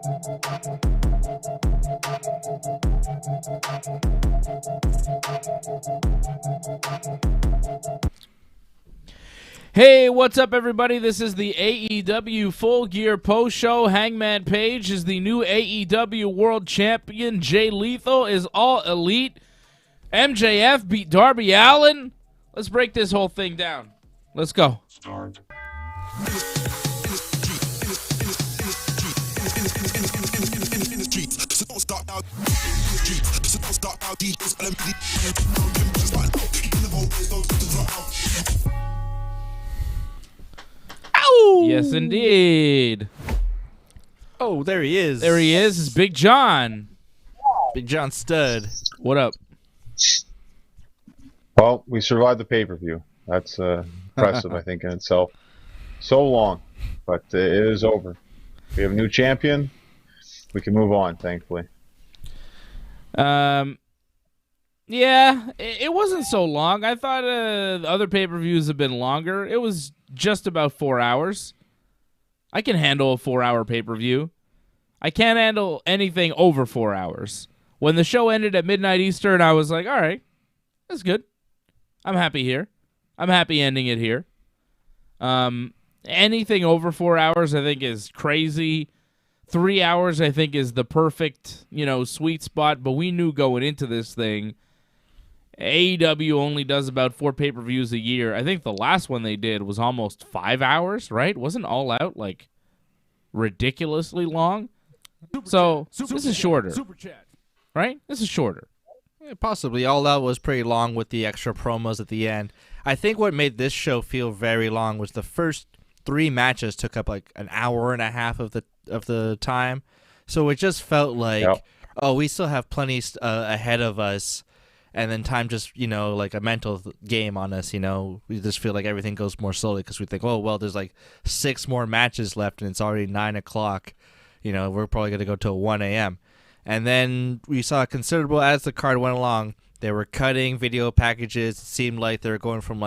Hey, what's up, everybody? This is the AEW Full Gear Post Show. Hangman Page is the new AEW World Champion. Jay Lethal is All Elite. MJF beat Darby Allin. Let's break this whole thing down. Let's go. Start. Ow! Yes, indeed. Oh, there he is. There he is. It's Big John. Big John Stud. What up? Well, we survived the pay-per-view. That's impressive, I think, in itself. So long, but it is over. We have a new champion. We can move on, thankfully. Yeah, it wasn't so long. I thought the other pay-per-views have been longer. It was just about 4 hours. I can handle a 4-hour pay-per-view. I can't handle anything over 4 hours. When the show ended at midnight Eastern, I was like, all right, that's good. I'm happy here. I'm happy ending it here. Anything over 4 hours, I think, is crazy. 3 hours, I think, is the perfect, sweet spot. But we knew going into this thing, AEW only does about 4 pay-per-views a year. I think the last one they did was almost 5 hours, right? Wasn't All Out, ridiculously long? This is shorter, right? This is shorter. Yeah, possibly. All Out was pretty long with the extra promos at the end. I think what made this show feel very long was the first 3 matches took up an hour and a half of the time. So it just felt like, oh, we still have plenty ahead of us. And then time just, like a mental game on us, We just feel like everything goes more slowly because we think, oh, well, there's 6 more matches left and it's already 9 o'clock. We're probably going to go till 1 a.m. And then we saw considerable, as the card went along, they were cutting video packages. It seemed like they were going from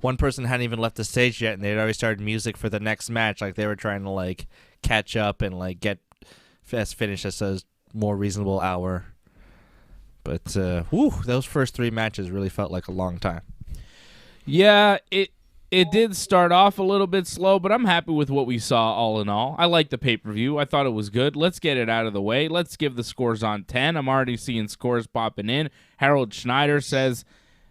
one person hadn't even left the stage yet and they'd already started music for the next match. They were trying to catch up and get as finished as a more reasonable hour. But, those first 3 matches really felt like a long time. Yeah, it did start off a little bit slow, but I'm happy with what we saw all in all. I like the pay-per-view. I thought it was good. Let's get it out of the way. Let's give the scores on 10. I'm already seeing scores popping in. Harold Schneider says,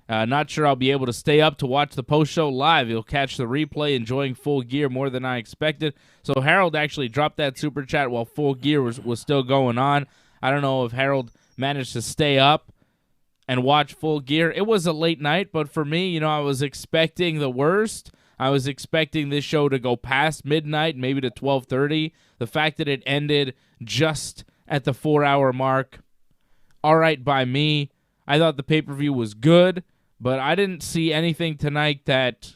not sure I'll be able to stay up to watch the post-show live. You'll catch the replay, enjoying Full Gear more than I expected. So Harold actually dropped that super chat while Full Gear was still going on. I don't know if Harold managed to stay up and watch Full Gear. It was a late night, but for me, I was expecting the worst. I was expecting this show to go past midnight, maybe to 12:30. The fact that it ended just at the 4-hour mark, all right by me. I thought the pay-per-view was good, but I didn't see anything tonight that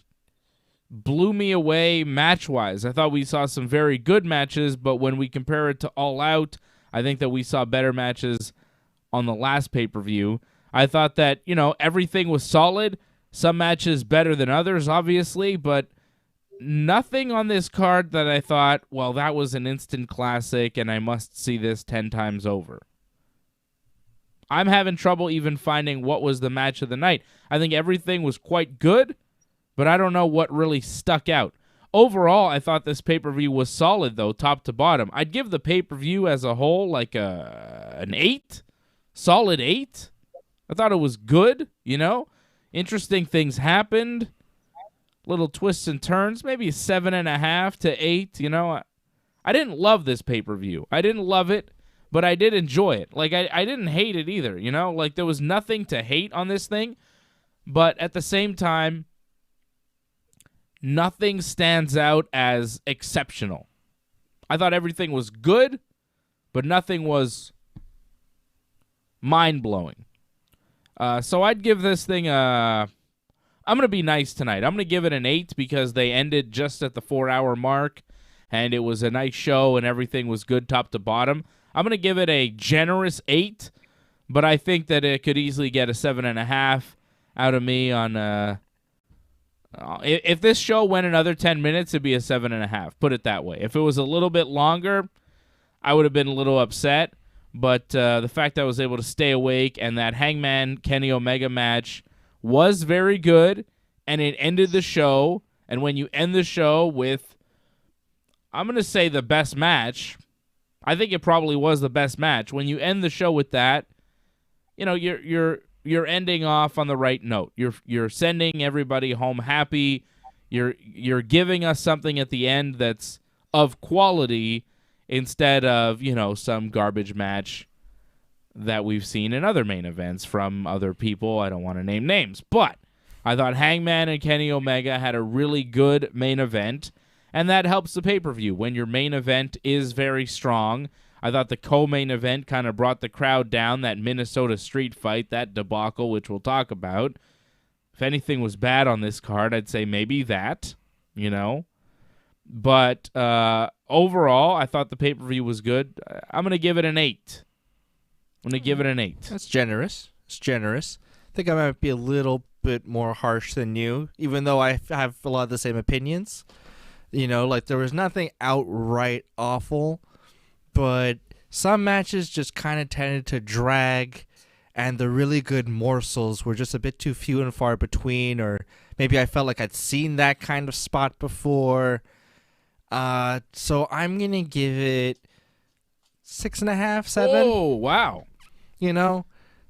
blew me away match-wise. I thought we saw some very good matches, but when we compare it to All Out, I think that we saw better matches on the last pay-per-view. I thought that, everything was solid. Some matches better than others, obviously, but nothing on this card that I thought, well, that was an instant classic and I must see this 10 times over. I'm having trouble even finding what was the match of the night. I think everything was quite good, but I don't know what really stuck out. Overall, I thought this pay-per-view was solid, though, top to bottom. I'd give the pay-per-view as a whole an 8. Solid 8. I thought it was good, Interesting things happened. Little twists and turns. Maybe 7.5 to 8, I didn't love this pay-per-view. I didn't love it, but I did enjoy it. I didn't hate it either, There was nothing to hate on this thing, but at the same time, nothing stands out as exceptional. I thought everything was good, but nothing was mind-blowing. So I'd give this thing I'm going to be nice tonight. I'm going to give it an 8 because they ended just at the 4-hour mark, and it was a nice show, and everything was good top to bottom. I'm going to give it a generous 8, but I think that it could easily get a 7.5 out of me on if this show went another 10 minutes, it'd be a 7.5. Put it that way. If it was a little bit longer, I would have been a little upset. But the fact that I was able to stay awake and that Hangman Kenny Omega match was very good, and it ended the show. And when you end the show with, I'm going to say the best match, I think it probably was the best match. When you end the show with that, you know, you're ending off on the right note. You're sending everybody home happy. You're giving us something at the end that's of quality, instead of, you know, some garbage match that we've seen in other main events from other people. I don't want to name names, but I thought Hangman and Kenny Omega had a really good main event, and that helps the pay-per-view when your main event is very strong. I thought the co-main event kind of brought the crowd down, that Minnesota street fight, that debacle, which we'll talk about. If anything was bad on this card, I'd say maybe that, you know. But overall, I thought the pay-per-view was good. I'm going to give it an 8. I'm going to give it an 8. That's generous. It's generous. I think I might be a little bit more harsh than you, even though I have a lot of the same opinions. You know, like there was nothing outright awful, but some matches just kind of tended to drag, and the really good morsels were just a bit too few and far between, or maybe I felt like I'd seen that kind of spot before. So I'm going to give it 6.5, 7. Oh, wow. You know,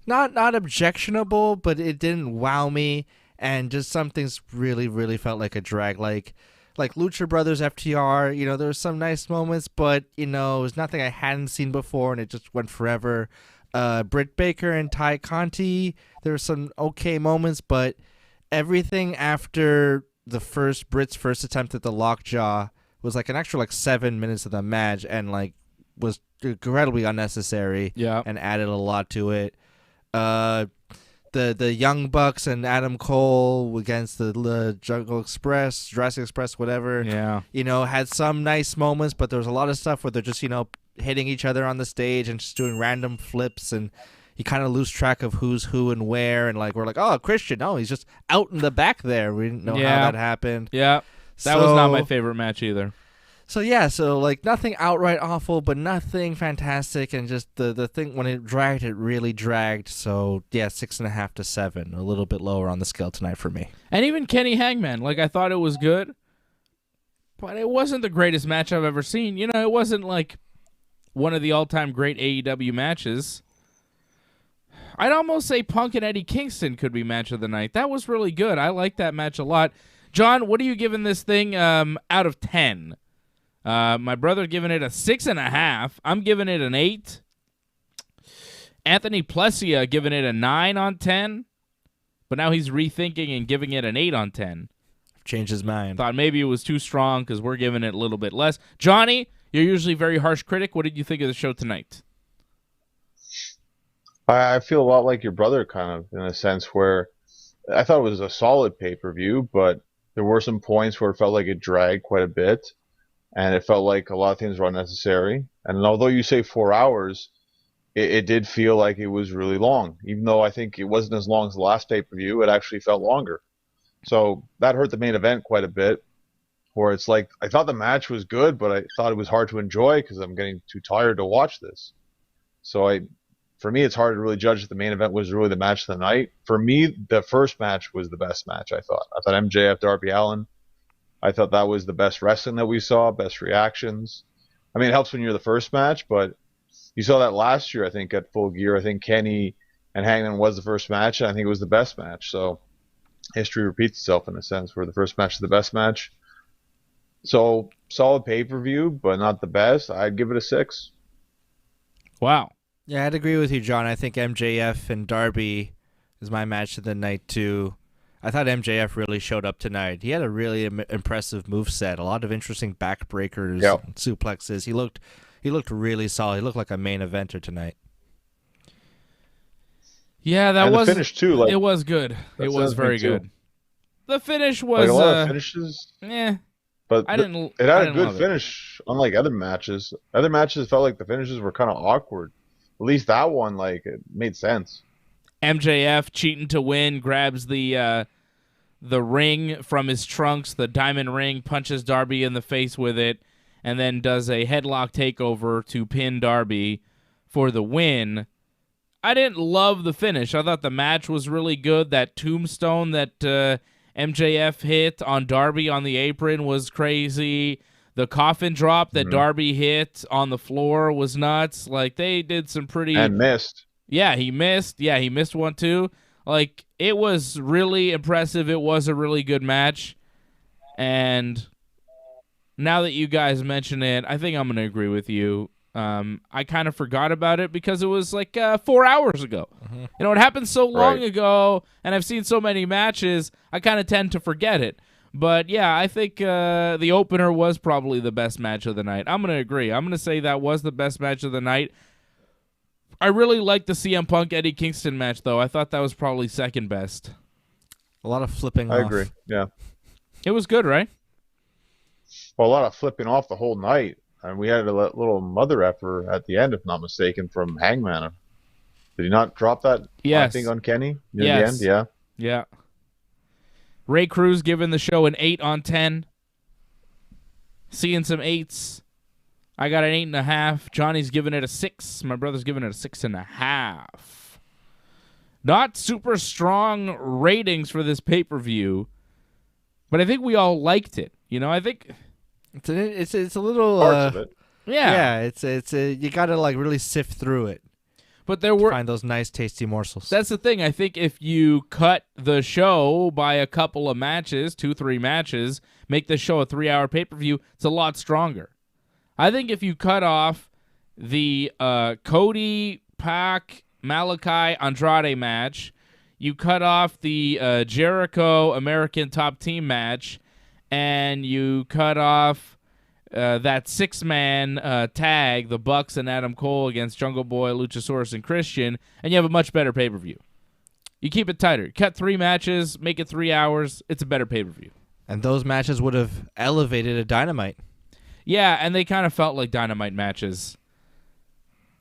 not objectionable, but it didn't wow me, and just some things really, really felt like a drag. Like Lucha Brothers FTR, you know, there were some nice moments, but, you know, it was nothing I hadn't seen before, and it just went forever. Brit Baker and Ty Conti, there were some okay moments, but everything after Brit's first attempt at the lockjaw was like an extra 7 minutes of the match, and was incredibly unnecessary. Yeah. And added a lot to it. The Young Bucks and Adam Cole against the Jungle Express, Jurassic Express, whatever. Yeah. You know, had some nice moments, but there was a lot of stuff where they're just, you know, hitting each other on the stage and just doing random flips, and you kind of lose track of who's who and where, and we're like, oh, Christian, oh, he's just out in the back there. We didn't know how that happened. Yeah. That was not my favorite match either. So yeah, nothing outright awful, but nothing fantastic, and just the thing, when it dragged, it really dragged. So yeah, 6.5 to 7, a little bit lower on the scale tonight for me. And even Kenny Hangman, I thought it was good, but it wasn't the greatest match I've ever seen. You know, it wasn't one of the all-time great AEW matches. I'd almost say Punk and Eddie Kingston could be match of the night. That was really good. I like that match a lot. John, what are you giving this thing out of 10? My brother giving it a 6.5. I'm giving it an 8. Anthony Plessia giving it a 9 on 10. But now he's rethinking and giving it an 8 on 10. Changed his mind. Thought maybe it was too strong because we're giving it a little bit less. Johnny, you're usually a very harsh critic. What did you think of the show tonight? I feel a lot like your brother, kind of, in a sense, where I thought it was a solid pay-per-view, but there were some points where it felt like it dragged quite a bit, and it felt like a lot of things were unnecessary. And although you say 4 hours, it did feel like it was really long. Even though I think it wasn't as long as the last pay-per-view, it actually felt longer. So that hurt the main event quite a bit, where it's like, I thought the match was good, but I thought it was hard to enjoy because I'm getting too tired to watch this. So for me, it's hard to really judge if the main event was really the match of the night. For me, the first match was the best match, I thought. I thought MJF, Darby Allin, I thought that was the best wrestling that we saw, best reactions. I mean, it helps when you're the first match, but you saw that last year, I think, at Full Gear. I think Kenny and Hangman was the first match, and I think it was the best match. So history repeats itself in a sense, where the first match is the best match. So solid pay-per-view, but not the best. I'd give it a 6. Wow. Yeah, I'd agree with you, John. I think MJF and Darby is my match of the night, too. I thought MJF really showed up tonight. He had a really impressive moveset, a lot of interesting backbreakers, and suplexes. He looked really solid. He looked like a main eventer tonight. Yeah, that and was the finish too. It was good. It was very good. The finish was a lot of finishes. But it had a good finish, unlike other matches. Other matches felt like the finishes were kind of awkward. At least that one, it made sense. MJF cheating to win, grabs the ring from his trunks, the diamond ring, punches Darby in the face with it, and then does a headlock takeover to pin Darby for the win. I didn't love the finish. I thought the match was really good. That tombstone that MJF hit on Darby on the apron was crazy. The coffin drop that Darby hit on the floor was nuts. Like, they did some pretty... And missed. Yeah, he missed. Yeah, he missed one too. Like, it was really impressive. It was a really good match. And now that you guys mention it, I think I'm going to agree with you. I kind of forgot about it because it was like 4 hours ago. You know, it happened so long ago, and I've seen so many matches, I kind of tend to forget it. But, yeah, I think the opener was probably the best match of the night. I'm going to agree. I'm going to say that was the best match of the night. I really liked the CM Punk Eddie Kingston match, though. I thought that was probably second best. A lot of flipping I off. agree, yeah. It was good, right? Well, a lot of flipping off the whole night. And we had a little mother effer at the end, if not mistaken, from Hangman. Did he not drop that? Yes. I think on Kenny near Yes. the end? Yeah. Yeah. Ray Cruz giving the show an 8 on 10. Seeing some 8s. I got an 8.5. Johnny's giving it a 6. My brother's giving it a 6.5. Not super strong ratings for this pay-per-view, but I think we all liked it. You know, I think It's a little Parts of it. yeah. It's you gotta like really sift through it. But there were Find those nice, tasty morsels. That's the thing. I think if you cut the show by a couple of matches, 2-3 matches, make the show a 3-hour pay-per-view, it's a lot stronger. I think if you cut off the Cody, Pac, Malachi, Andrade match, you cut off the Jericho American Top Team match, and you cut off that 6-man tag, the Bucks and Adam Cole against Jungle Boy, Luchasaurus, and Christian, and you have a much better pay-per-view. You keep it tighter. Cut 3 matches, make it 3 hours. It's a better pay-per-view. And those matches would have elevated a Dynamite. Yeah, and they kind of felt like Dynamite matches.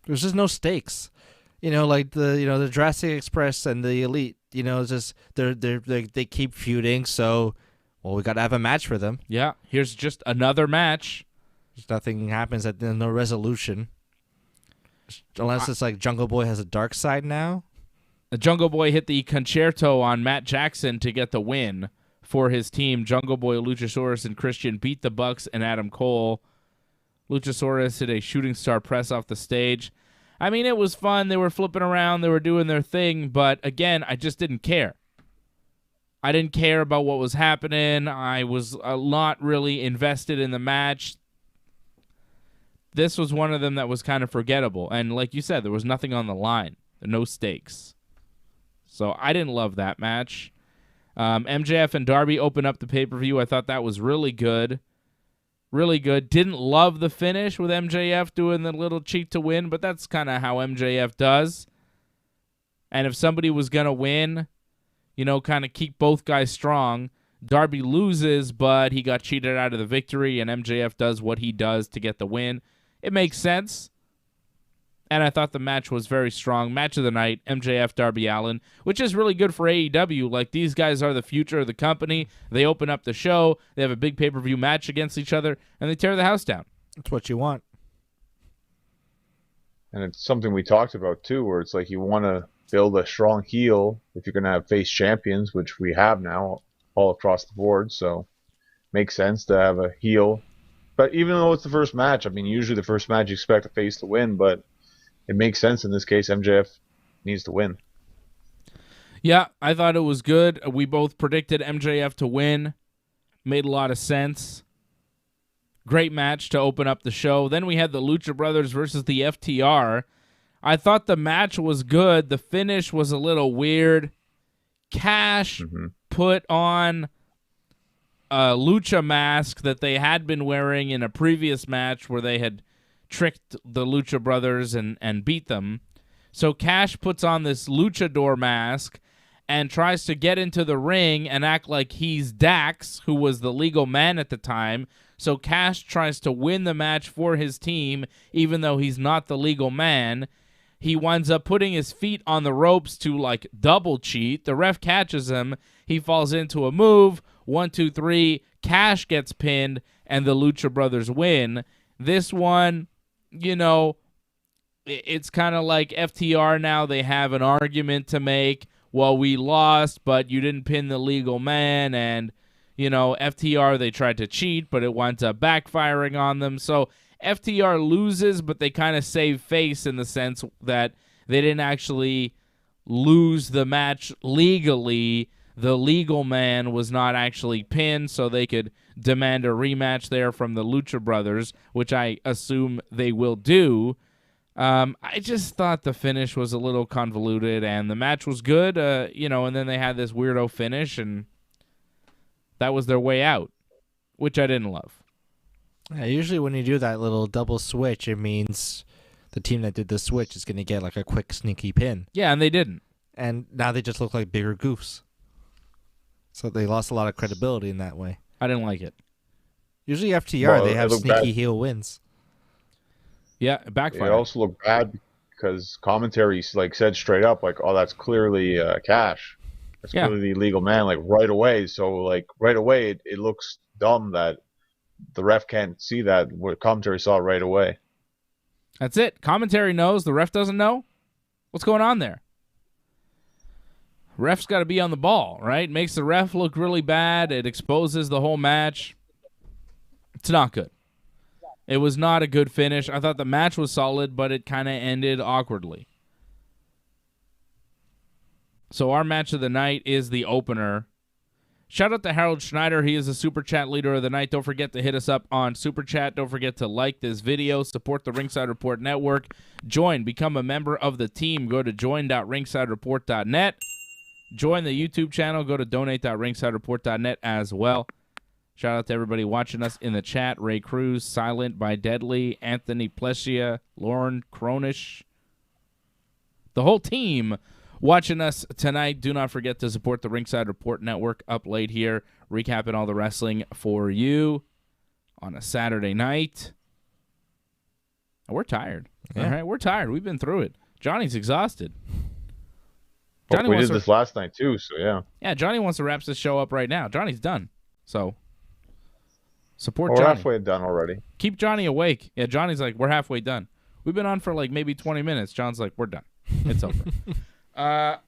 There's just no stakes. You know, like the Jurassic Express and the Elite. You know, it's just they keep feuding. So, well, we got to have a match for them. Yeah, here's just another match. Just nothing happens. There's no resolution. Unless it's like Jungle Boy has a dark side now. The Jungle Boy hit the concerto on Matt Jackson to get the win for his team. Jungle Boy, Luchasaurus, and Christian beat the Bucks and Adam Cole. Luchasaurus hit a shooting star press off the stage. I mean, it was fun. They were flipping around. They were doing their thing. But, again, I just didn't care. I didn't care about what was happening. I was not really invested in the match. This was one of them that was kind of forgettable. And like you said, there was nothing on the line. No stakes. So I didn't love that match. MJF and Darby opened up the pay-per-view. I thought that was really good. Really good. Didn't love the finish with MJF doing the little cheat to win, but that's kind of how MJF does. And if somebody was going to win, you know, kind of keep both guys strong, Darby loses, but he got cheated out of the victory, and MJF does what he does to get the win. It makes sense. And I thought the match was very strong. Match of the night, MJF, Darby Allin, which is really good for AEW. Like, these guys are the future of the company. They open up the show. They have a big pay-per-view match against each other, and they tear the house down. That's what you want. And it's something we talked about, too, where it's like you want to build a strong heel if you're going to have face champions, which we have now all across the board. So makes sense to have a heel. But even though it's the first match, I mean, usually the first match you expect a face to win, but it makes sense in this case. MJF needs to win. Yeah, I thought it was good. We both predicted MJF to win. Made a lot of sense. Great match to open up the show. Then we had the Lucha Brothers versus the FTR. I thought the match was good. The finish was a little weird. Cash put on a Lucha mask that they had been wearing in a previous match where they had tricked the Lucha Brothers and beat them. So Cash puts on this luchador mask and tries to get into the ring and act like he's Dax, who was the legal man at the time. So Cash tries to win the match for his team, even though he's not the legal man. He winds up putting his feet on the ropes to, like, double cheat. The ref catches him. He falls into a move. 1, 2, 3. Cash gets pinned, and the Lucha Brothers win. This one, you know, it's kind of like FTR now. They have an argument to make. Well, we lost, but you didn't pin the legal man. And, you know, FTR, they tried to cheat, but it winds up backfiring on them. So FTR loses, but they kind of save face in the sense that they didn't actually lose the match legally. The legal man was not actually pinned, so they could demand a rematch there from the Lucha Brothers, which I assume they will do. I just thought the finish was a little convoluted, and the match was good, you know, and then they had this weirdo finish, and that was their way out, which I didn't love. Yeah, usually when you do that little double switch, it means the team that did the switch is going to get like a quick, sneaky pin. Yeah, and they didn't. And now they just look like bigger goofs. So they lost a lot of credibility in that way. I didn't like it. Usually FTR, they have sneaky heel wins. Yeah, it backfired. It also looked bad because commentary like said straight up, like, "Oh, that's clearly Cash. That's clearly the illegal man." Like right away. So like right away, it looks dumb that the ref can't see that. What commentary saw it right away. That's it. Commentary knows. The ref doesn't know. What's going on there? Ref's got to be on the ball, right? Makes the ref look really bad. It exposes the whole match. It's not good. It was not a good finish. I thought the match was solid, but it kind of ended awkwardly. So our match of the night is the opener. Shout out to Harold Schneider. He is the Super Chat leader of the night. Don't forget to hit us up on Super Chat. Don't forget to like this video. Support the Ringside Report Network. Join. Become a member of the team. Go to join.ringsidereport.net. Join the YouTube channel. Go to donate.ringsidereport.net as well. Shout out to everybody watching us in the chat. Ray Cruz, Silent by Deadly, Anthony Plesia, Lauren Cronish. The whole team watching us tonight. Do not forget to support the Ringside Report Network up late here, recapping all the wrestling for you on a Saturday night. And we're tired. Yeah. All right, we're tired. We've been through it. Johnny's exhausted. Johnny we did this last night too, so yeah. Yeah, Johnny wants to wrap this show up right now. Johnny's done. So support We're Johnny. halfway done already. Keep Johnny awake. Yeah, Johnny's like, we're halfway done. We've been on for like maybe 20 minutes. John's like, we're done. It's over.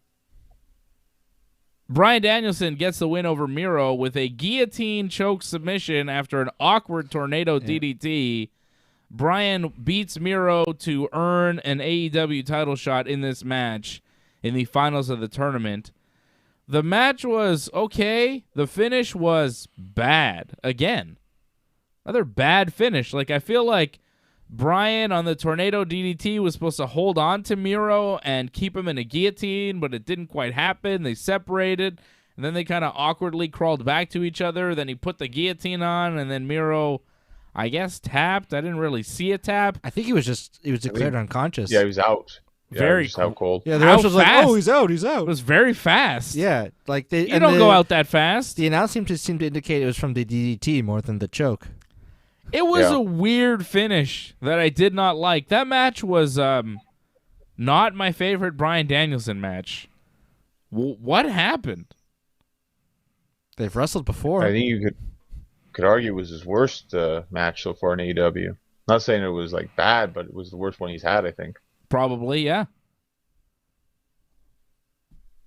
Bryan Danielson gets the win over Miro with a guillotine choke submission after an awkward tornado DDT. Bryan beats Miro to earn an AEW title shot in this match in the finals of the tournament. The match was okay. The finish was bad. Again, another bad finish. Like, I feel like Bryan on the tornado DDT was supposed to hold on to Miro and keep him in a guillotine, but it didn't quite happen. They separated, and then they kind of awkwardly crawled back to each other. Then he put the guillotine on, and then Miro, I guess, tapped. I didn't really see a tap. I think he was declared unconscious. Yeah, he was out. Yeah, very just out cold. Yeah, the ref was like, "Oh, he's out. He's It out." was very fast. Yeah, like You don't go out that fast. The announcement seemed to indicate it was from the DDT more than the choke. It was a weird finish that I did not like. That match was not my favorite Bryan Danielson match. What happened? They've wrestled before. I think you could argue it was his worst match so far in AEW. Not saying it was like bad, but it was the worst one he's had, I think. Probably, yeah.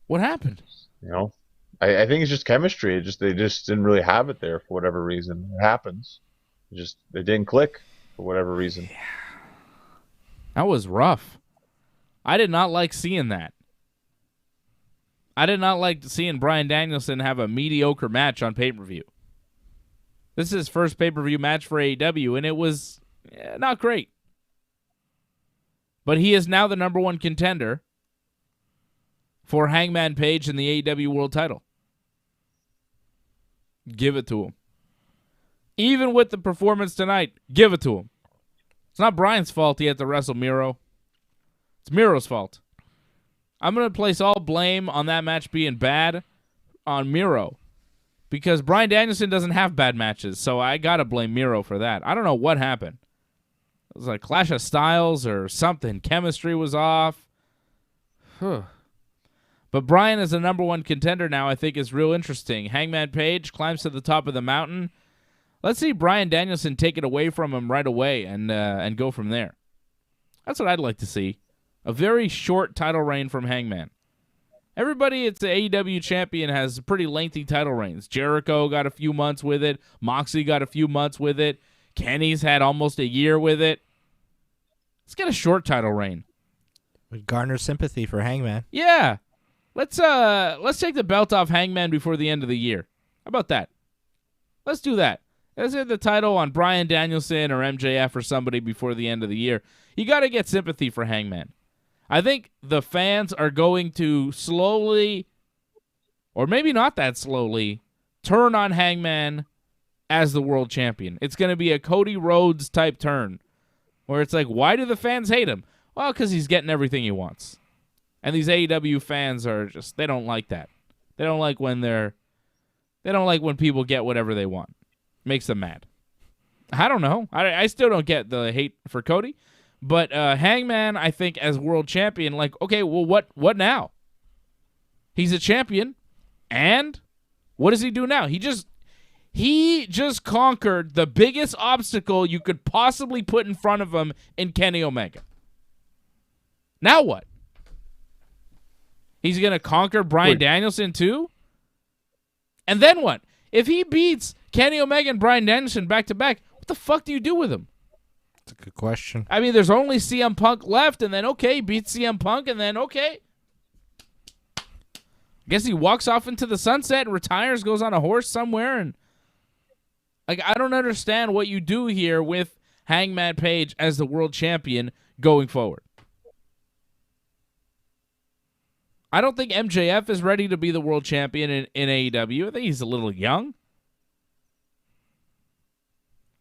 What happened? You know, I think it's just chemistry. They just didn't really have it there for whatever reason. It happens. They didn't click for whatever reason. That was rough. I did not like seeing that. I did not like seeing Bryan Danielson have a mediocre match on pay-per-view. This is his first pay-per-view match for AEW, and it was not great. But he is now the number one contender for Hangman Page in the AEW World title. Give it to him. Even with the performance tonight, give it to him. It's not Bryan's fault he had to wrestle Miro. It's Miro's fault. I'm going to place all blame on that match being bad on Miro because Bryan Danielson doesn't have bad matches, so I got to blame Miro for that. I don't know what happened. It was like Clash of Styles or something. Chemistry was off. But Bryan is the number one contender now, I think is real interesting. Hangman Page climbs to the top of the mountain. Let's see Bryan Danielson take it away from him right away and go from there. That's what I'd like to see. A very short title reign from Hangman. Everybody it's the AEW champion has pretty lengthy title reigns. Jericho got a few months with it. Moxley got a few months with it. Kenny's had almost a year with it. Let's get a short title reign. Would garner sympathy for Hangman. Yeah. Let's take the belt off Hangman before the end of the year. How about that? Let's do that. Let's hit the title on Bryan Danielson or MJF or somebody before the end of the year. You got to get sympathy for Hangman. I think the fans are going to slowly, or maybe not that slowly, turn on Hangman as the world champion. It's going to be a Cody Rhodes type turn where it's like, why do the fans hate him? Well, because he's getting everything he wants. And these AEW fans are just, they don't like that. They don't like when people get whatever they want. Makes them mad. I don't know. I still don't get the hate for Cody. But Hangman, I think, as world champion, like, okay, well, what now? He's a champion, and what does he do now? He just conquered the biggest obstacle you could possibly put in front of him in Kenny Omega. Now what? He's going to conquer Bryan Danielson too? And then what? If he beats Kenny Omega and Bryan Danielson back-to-back, what the fuck do you do with him? That's a good question. I mean, there's only CM Punk left, and then, okay, beats CM Punk, and then, okay. Guess he walks off into the sunset and retires, goes on a horse somewhere, and like, I don't understand what you do here with Hangman Page as the world champion going forward. I don't think MJF is ready to be the world champion in AEW. I think he's a little young.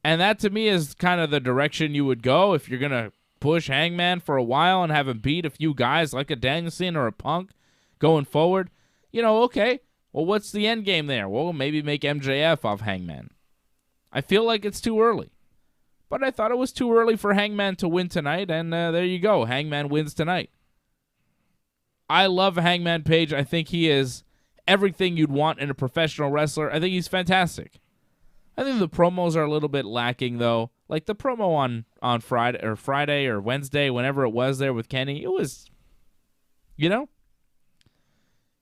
And that, to me, is kind of the direction you would go if you're going to push Hangman for a while and have him beat a few guys like a Danielson or a Punk going forward. You know, okay, well, what's the end game there? Well, maybe make MJF off Hangman. I feel like it's too early. But I thought it was too early for Hangman to win tonight, and there you go. Hangman wins tonight. I love Hangman Page. I think he is everything you'd want in a professional wrestler. I think he's fantastic. I think the promos are a little bit lacking, though. Like the promo on Friday or Wednesday, whenever it was there with Kenny, it was, you know,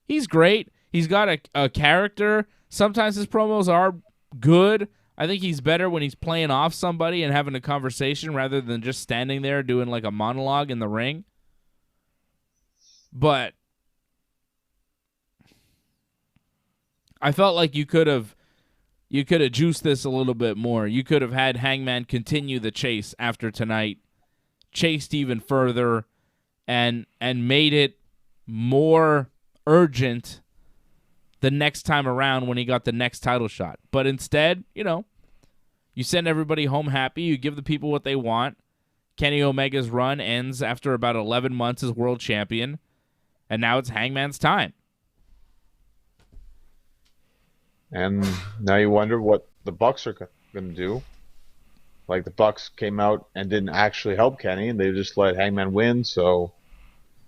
he's great. He's got a character. Sometimes his promos are good. I think he's better when he's playing off somebody and having a conversation rather than just standing there doing like a monologue in the ring. But I felt like you could have juiced this a little bit more. You could have had Hangman continue the chase after tonight, chased even further, and made it more urgent the next time around when he got the next title shot. But instead, you know, you send everybody home happy. You give the people what they want. Kenny Omega's run ends after about 11 months as world champion, and now it's Hangman's time. And now you wonder what the Bucks are going to do. Like, the Bucks came out and didn't actually help Kenny, and they just let Hangman win. So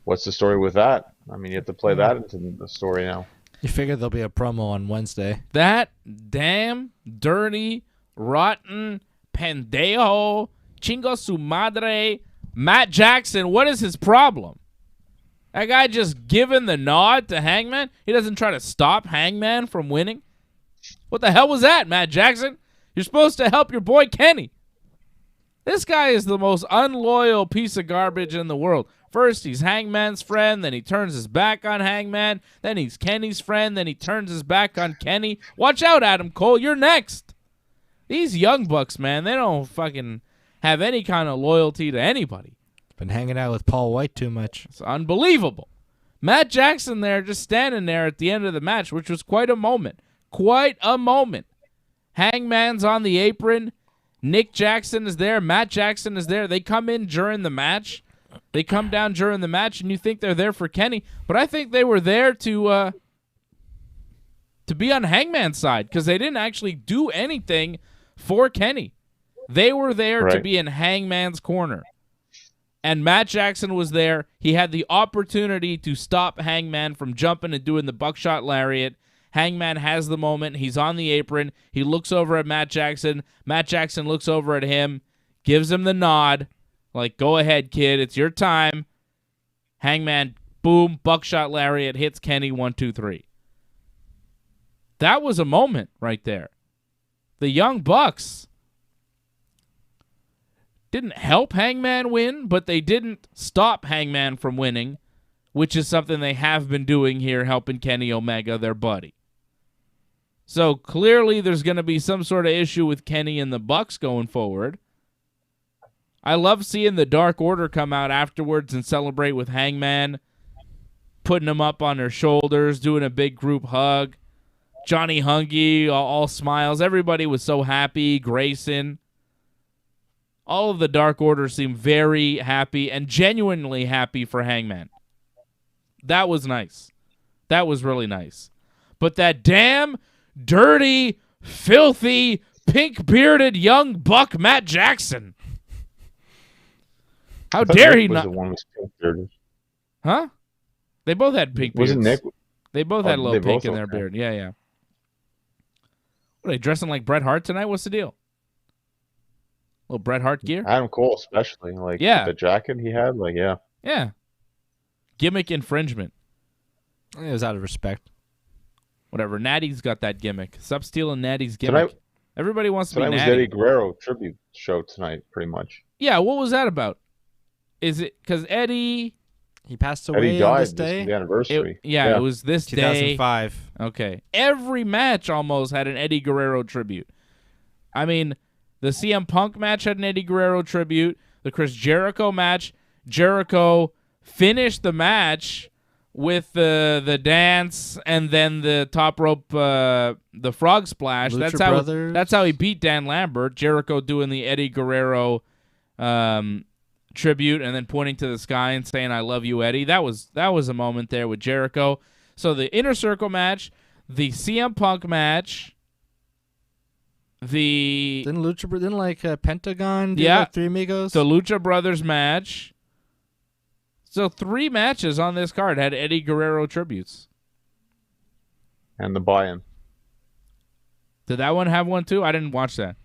what's the story with that? I mean, you have to play that into the story now. You figure there'll be a promo on Wednesday. That damn dirty, rotten, pendejo, chingo su madre, Matt Jackson, what is his problem? That guy just giving the nod to Hangman? He doesn't try to stop Hangman from winning? What the hell was that, Matt Jackson? You're supposed to help your boy Kenny. This guy is the most unloyal piece of garbage in the world. First, he's Hangman's friend, then he turns his back on Hangman, then he's Kenny's friend, then he turns his back on Kenny. Watch out, Adam Cole, you're next. These young bucks, man, they don't fucking have any kind of loyalty to anybody. Been hanging out with Paul White too much. It's unbelievable. Matt Jackson there just standing there at the end of the match, which was quite a moment. Quite a moment. Hangman's on the apron. Nick Jackson is there. Matt Jackson is there. They come in during the match. They come down during the match, and you think they're there for Kenny. But I think they were there to be on Hangman's side because they didn't actually do anything for Kenny. They were there to be in Hangman's corner. And Matt Jackson was there. He had the opportunity to stop Hangman from jumping and doing the buckshot lariat. Hangman has the moment. He's on the apron. He looks over at Matt Jackson. Matt Jackson looks over at him, gives him the nod, like, go ahead, kid. It's your time. Hangman, boom, buckshot lariat, hits Kenny, 1, 2, 3. That was a moment right there. The Young Bucks didn't help Hangman win, but they didn't stop Hangman from winning, which is something they have been doing here, helping Kenny Omega, their buddy. So clearly there's going to be some sort of issue with Kenny and the Bucks going forward. I love seeing the Dark Order come out afterwards and celebrate with Hangman, putting him up on their shoulders, doing a big group hug. Johnny Hungy, all smiles. Everybody was so happy. Grayson. All of the Dark Order seemed very happy and genuinely happy for Hangman. That was nice. That was really nice. But that damn, dirty, filthy, pink-bearded young buck Matt Jackson. How dare he not? The one with pink-bearded. Huh? They both had pink beards. Wasn't Nick? They both had a little pink in their beard. Yeah. What, are they dressing like Bret Hart tonight? What's the deal? Little Bret Hart gear? Adam Cole especially. Like, yeah. The jacket he had, like, yeah. Yeah. Gimmick infringement. It was out of respect. Whatever. Natty's got that gimmick. Stop stealing Natty's gimmick. Everybody wants to be Natty. Tonight was Eddie Guerrero tribute show tonight, pretty much. Yeah, what was that about? Is it because Eddie... He passed away Eddie died on this day? The anniversary. It was this 2005. day. Okay. Every match almost had an Eddie Guerrero tribute. I mean, the CM Punk match had an Eddie Guerrero tribute. The Chris Jericho match, Jericho finished the match with the dance and then the top rope, the frog splash. Lucha That's how he beat Dan Lambert. Jericho doing the Eddie Guerrero tribute and then pointing to the sky and saying, "I love you, Eddie." That was a moment there with Jericho. So the Inner Circle match, the CM Punk match, didn't Pentagon do like Three Amigos? The Lucha Brothers match. So 3 matches on this card had Eddie Guerrero tributes. And the buy-in. Did that one have one too? I didn't watch that.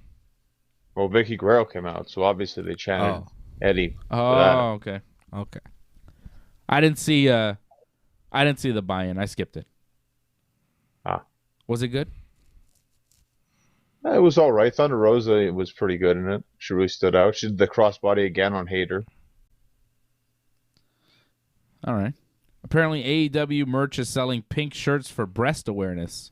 Well, Vicky Guerrero came out, so obviously they chanted Eddie. Oh, okay. I didn't see the buy-in. I skipped it. Was it good? It was all right. Thunder Rosa was pretty good in it. She really stood out. She did the crossbody again on Hayter. All right. Apparently AEW merch is selling pink shirts for breast awareness.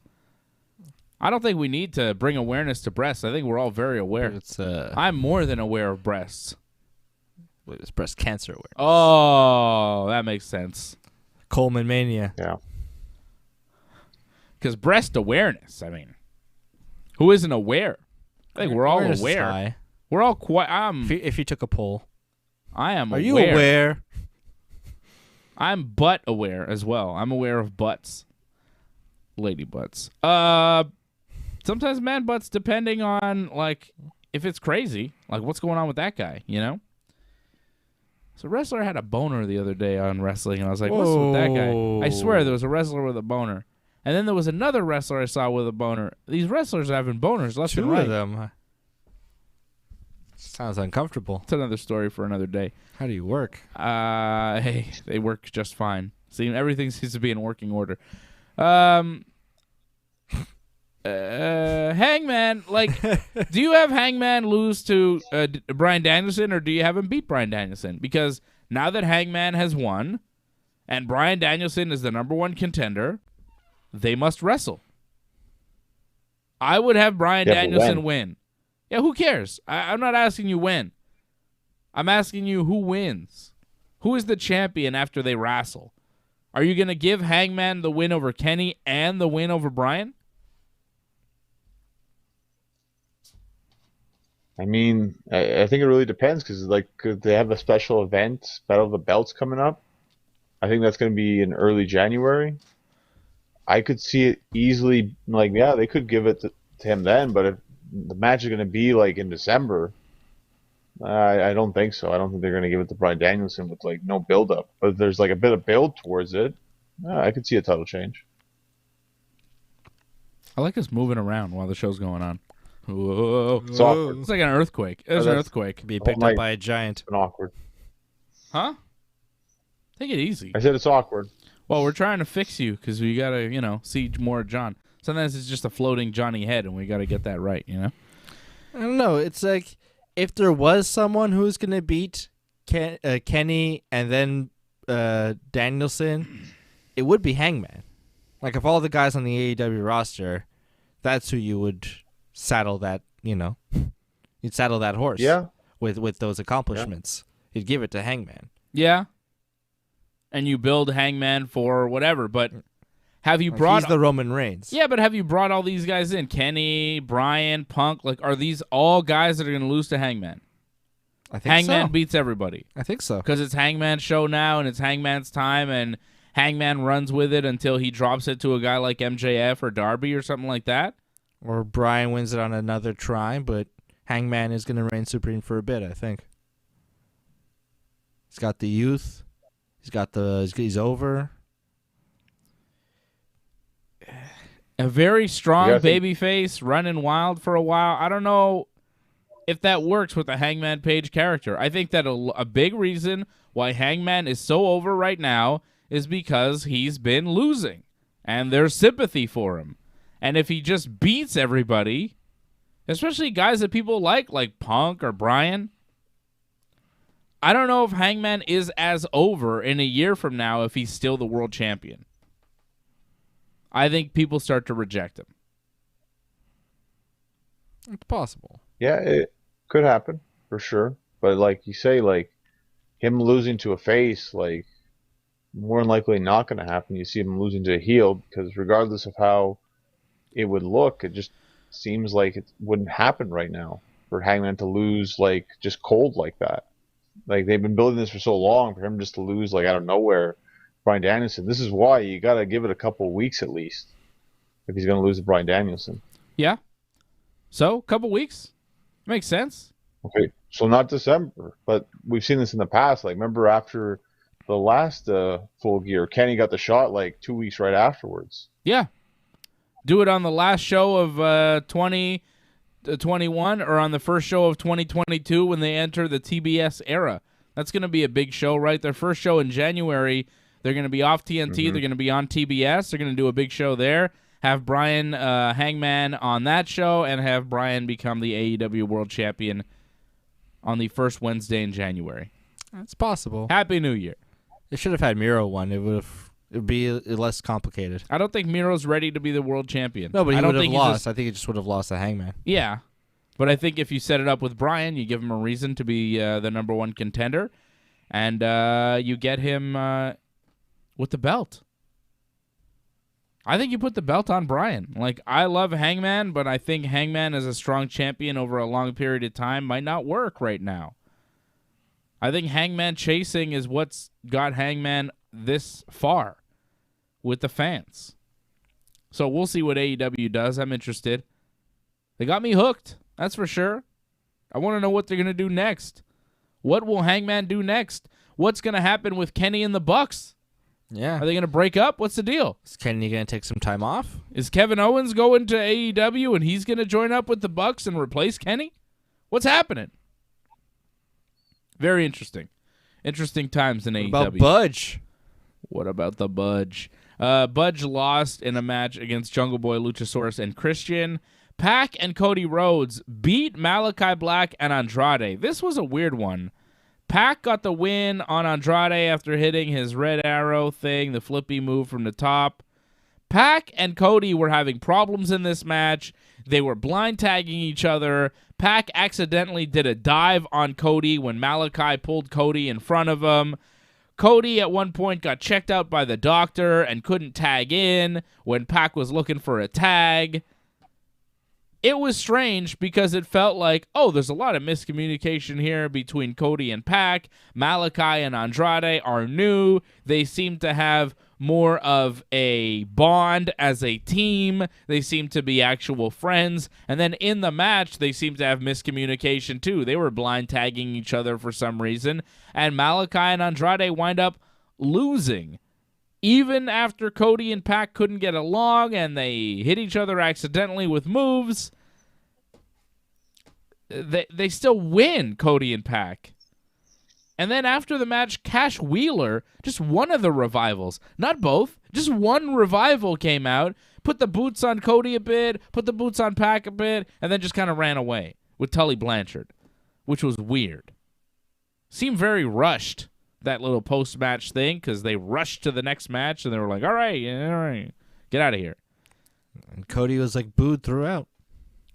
I don't think we need to bring awareness to breasts. I think we're all very aware. I'm more than aware of breasts. It's breast cancer awareness. Oh, that makes sense. Coleman Mania. Yeah. Because breast awareness, I mean, who isn't aware? I think we're all Awareness aware. is high. We're all quite. If you took a poll, I am. Are you aware? I'm butt aware as well. I'm aware of butts, lady butts. Sometimes man butts, depending on like if it's crazy, like what's going on with that guy, you know. So a wrestler had a boner the other day on wrestling, and I was like, what's with that guy? I swear there was a wrestler with a boner. And then there was another wrestler I saw with a boner. These wrestlers are having boners left and right. 2 of them. Sounds uncomfortable. It's another story for another day. How do you work? Hey, they work just fine. See, everything seems to be in working order. Hangman, like, do you have Hangman lose to Bryan Danielson, or do you have him beat Bryan Danielson? Because now that Hangman has won, and Bryan Danielson is the #1 contender, they must wrestle. I would have Bryan Danielson win. Yeah, who cares? I'm not asking you when. I'm asking you who wins. Who is the champion after they wrestle? Are you going to give Hangman the win over Kenny and the win over Bryan? I mean, I think it really depends because like they have a special event, Battle of the Belts coming up. I think that's going to be in early January. I could see it easily, like, yeah, they could give it to him then, but if the match is going to be like in December, I don't think so. I don't think they're going to give it to Bryan Danielson with like no build up. But if there's like a bit of build towards it, I could see a title change. I like us moving around while the show's going on. Whoa. It's awkward. It's like an earthquake. There's an earthquake. Be picked up by a giant. It's been awkward. Huh? Take it easy. I said it's awkward. Well, we're trying to fix you because we got to, see more of John. Sometimes it's just a floating Johnny head, and we got to get that right, I don't know. It's like if there was someone who's going to beat Kenny and then Danielson, it would be Hangman. Like, if all the guys on the AEW roster, that's who you would saddle that, you'd saddle that horse with those accomplishments. You'd give it to Hangman. Yeah. And you build Hangman for whatever, but have you brought... He's the Roman Reigns. Yeah, but have you brought all these guys in? Kenny, Bryan, Punk, are these all guys that are going to lose to Hangman? I think Hangman beats everybody. I think so. Because it's Hangman's show now, and it's Hangman's time, and Hangman runs with it until he drops it to a guy like MJF or Darby or something like that. Or Bryan wins it on another try, but Hangman is going to reign supreme for a bit, I think. He's got the youth. He's over. A very strong babyface running wild for a while. I don't know if that works with the Hangman Page character. I think that a big reason why Hangman is so over right now is because he's been losing, and there's sympathy for him. And if he just beats everybody, especially guys that people like Punk or Bryan, I don't know if Hangman is as over in a year from now if he's still the world champion. I think people start to reject him. It's possible. Yeah, it could happen for sure. But like you say, him losing to a face, more than likely not going to happen. You see him losing to a heel because regardless of how it would look, it just seems like it wouldn't happen right now for Hangman to lose just cold like that. They've been building this for so long for him just to lose out of nowhere. Bryan Danielson. This is why you got to give it a couple of weeks at least if he's going to lose to Bryan Danielson. Yeah. So, a couple weeks. Makes sense. Okay. So not December, but we've seen this in the past. Remember after the last Full Gear, Kenny got the shot 2 weeks right afterwards. Yeah. Do it on the last show of 2021 or on the first show of 2022 when they enter the TBS era. That's going to be a big show, right? Their first show in January, they're going to be off TNT. Mm-hmm. They're going to be on TBS. They're going to do a big show there. Have Bryan Hangman on that show and have Bryan become the AEW World Champion on the first Wednesday in January. That's possible. Happy New Year. They should have had Miro one. It would be less complicated. I don't think Miro's ready to be the world champion. No, but he would have lost. I think he just would have lost to Hangman. Yeah. But I think if you set it up with Bryan, you give him a reason to be the number one contender, and you get him with the belt. I think you put the belt on Bryan. I love Hangman, but I think Hangman as a strong champion over a long period of time might not work right now. I think Hangman chasing is what's got Hangman this far with the fans. So we'll see what AEW does. I'm interested. They got me hooked. That's for sure. I want to know what they're going to do next. What will Hangman do next? What's going to happen with Kenny and the Bucks? Yeah. Are they going to break up? What's the deal? Is Kenny going to take some time off? Is Kevin Owens going to AEW and he's going to join up with the Bucks and replace Kenny? What's happening? Very interesting. Interesting times in AEW. What about Budge? What about the Budge? Budge lost in a match against Jungle Boy, Luchasaurus, and Christian. Pac and Cody Rhodes beat Malachi Black and Andrade. This was a weird one. Pac got the win on Andrade after hitting his red arrow thing, the flippy move from the top. Pac and Cody were having problems in this match. They were blind tagging each other. Pac accidentally did a dive on Cody when Malachi pulled Cody in front of him. Cody at one point got checked out by the doctor and couldn't tag in when Pac was looking for a tag. It was strange because it felt like, there's a lot of miscommunication here between Cody and Pac. Malachi and Andrade are new. They seem to have more of a bond as a team. They seem to be actual friends. And then in the match, they seem to have miscommunication too. They were blind tagging each other for some reason. And Malachi and Andrade wind up losing. even after Cody and Pac couldn't get along and they hit each other accidentally with moves, they still win, Cody and Pac. And then after the match, Cash Wheeler, just one of the revivals, not both, just one revival came out, put the boots on Cody a bit, put the boots on Pac a bit, and then just kind of ran away with Tully Blanchard, which was weird. Seemed very rushed, that little post-match thing, because they rushed to the next match, and they were like, all right, get out of here. And Cody was like booed throughout.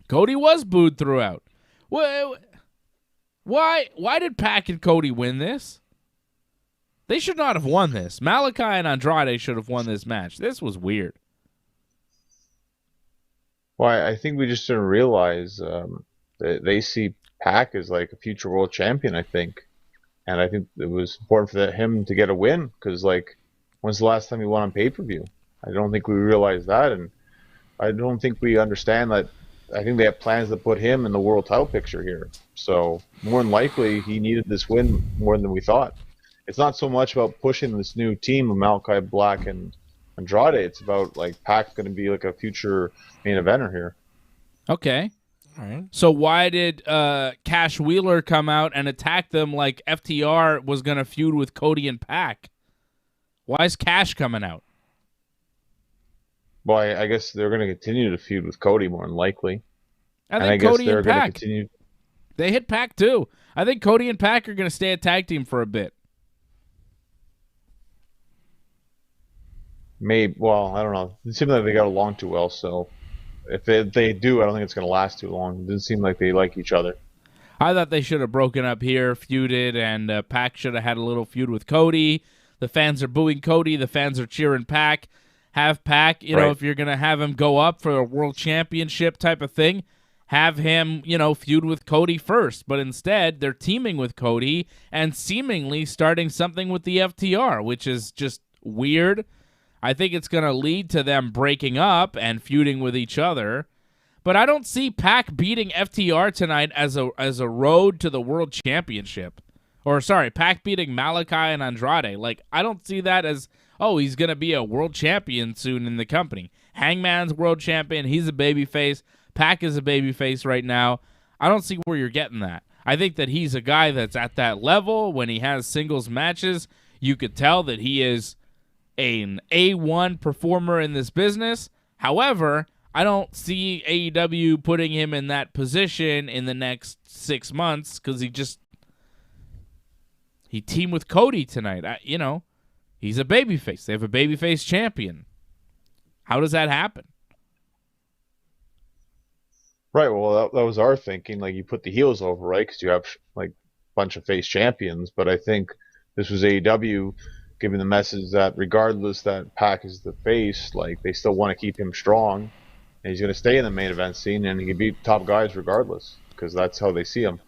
Cody was booed throughout. Why did Pac and Cody win this? They should not have won this. Malachi and Andrade should have won this match. This was weird. Well, I think we just didn't realize that they see Pac as like a future world champion, I think. And I think it was important for him to get a win because, like, when's the last time he won on pay-per-view? I don't think we realize that, and I don't think we understand that. I think they have plans to put him in the world title picture here. So more than likely, he needed this win more than we thought. It's not so much about pushing this new team of Malachi Black and Andrade. It's about, like, Pac's going to be like a future main eventer here. Okay. All right. So why did Cash Wheeler come out and attack them like FTR was going to feud with Cody and Pac? Why is Cash coming out? Well, I guess they're going to continue to feud with Cody more than likely. I guess Cody they're and going to Pac. continue. They hit Pac too. I think Cody and Pac are going to stay a tag team for a bit. Maybe. Well, I don't know. It seems like they got along too well. So if they do, I don't think it's going to last too long. It doesn't seem like they like each other. I thought they should have broken up here, feuded, and Pac should have had a little feud with Cody. The fans are booing Cody. The fans are cheering Pac. Have Pac, you know, if you're going to have him go up for a world championship type of thing, have him, feud with Cody first. But instead, they're teaming with Cody and seemingly starting something with the FTR, which is just weird. I think it's going to lead to them breaking up and feuding with each other. But I don't see Pac beating FTR tonight as a road to the world championship. Or, sorry, Pac beating Malachi and Andrade. Like, I don't see that as, oh, he's going to be a world champion soon in the company. Hangman's world champion. He's a babyface. Pac is a babyface right now. I don't see where you're getting that. I think that he's a guy that's at that level. When he has singles matches, you could tell that he is an A1 performer in this business. However, I don't see AEW putting him in that position in the next 6 months because he teamed with Cody tonight. He's a babyface. They have a babyface champion. How does that happen? Right. Well, that was our thinking. Like, you put the heels over, right? Because you have like a bunch of face champions. But I think this was AEW giving the message that regardless that Pac is the face, like, they still want to keep him strong, and he's going to stay in the main event scene, and he can beat top guys regardless because that's how they see him.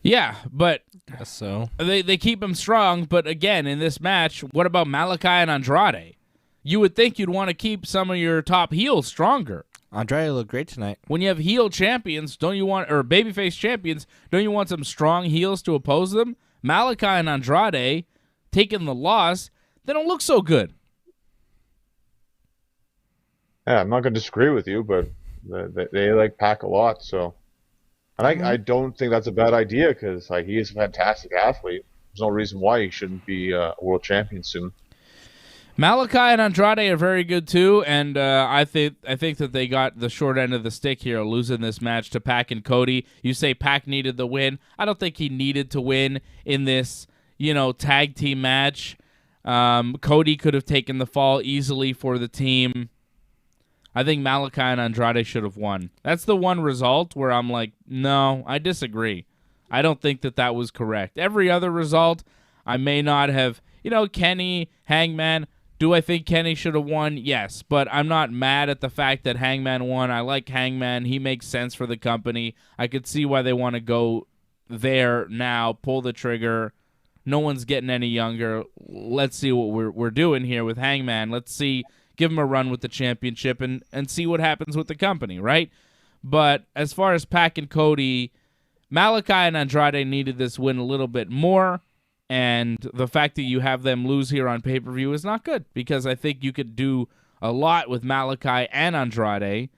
Yeah, but So they keep him strong. But again, in this match, what about Malachi and Andrade? You would think you'd want to keep some of your top heels stronger. Andrade looked great tonight. When you have heel champions, or babyface champions, don't you want some strong heels to oppose them? Malachi and Andrade taking the loss, they don't look so good. Yeah, I'm not going to disagree with you, but they like Pac a lot, so. And I don't think that's a bad idea because, like, he is a fantastic athlete. There's no reason why he shouldn't be a world champion soon. Malachi and Andrade are very good too, and I think that they got the short end of the stick here, losing this match to Pac and Cody. You say Pac needed the win. I don't think he needed to win in this, tag team match. Cody could have taken the fall easily for the team. I think Malachi and Andrade should have won. That's the one result where I'm like, no, I disagree. I don't think that was correct. Every other result, I may not have, Kenny, Hangman. Do I think Kenny should have won? Yes, but I'm not mad at the fact that Hangman won. I like Hangman. He makes sense for the company. I could see why they want to go there now, pull the trigger. No one's getting any younger. Let's see what we're doing here with Hangman. Let's see. Give him a run with the championship and see what happens with the company, right? But as far as Pac and Cody, Malachi and Andrade needed this win a little bit more, And the fact that you have them lose here on pay-per-view is not good, because I think you could do a lot with Malachi and Andrade.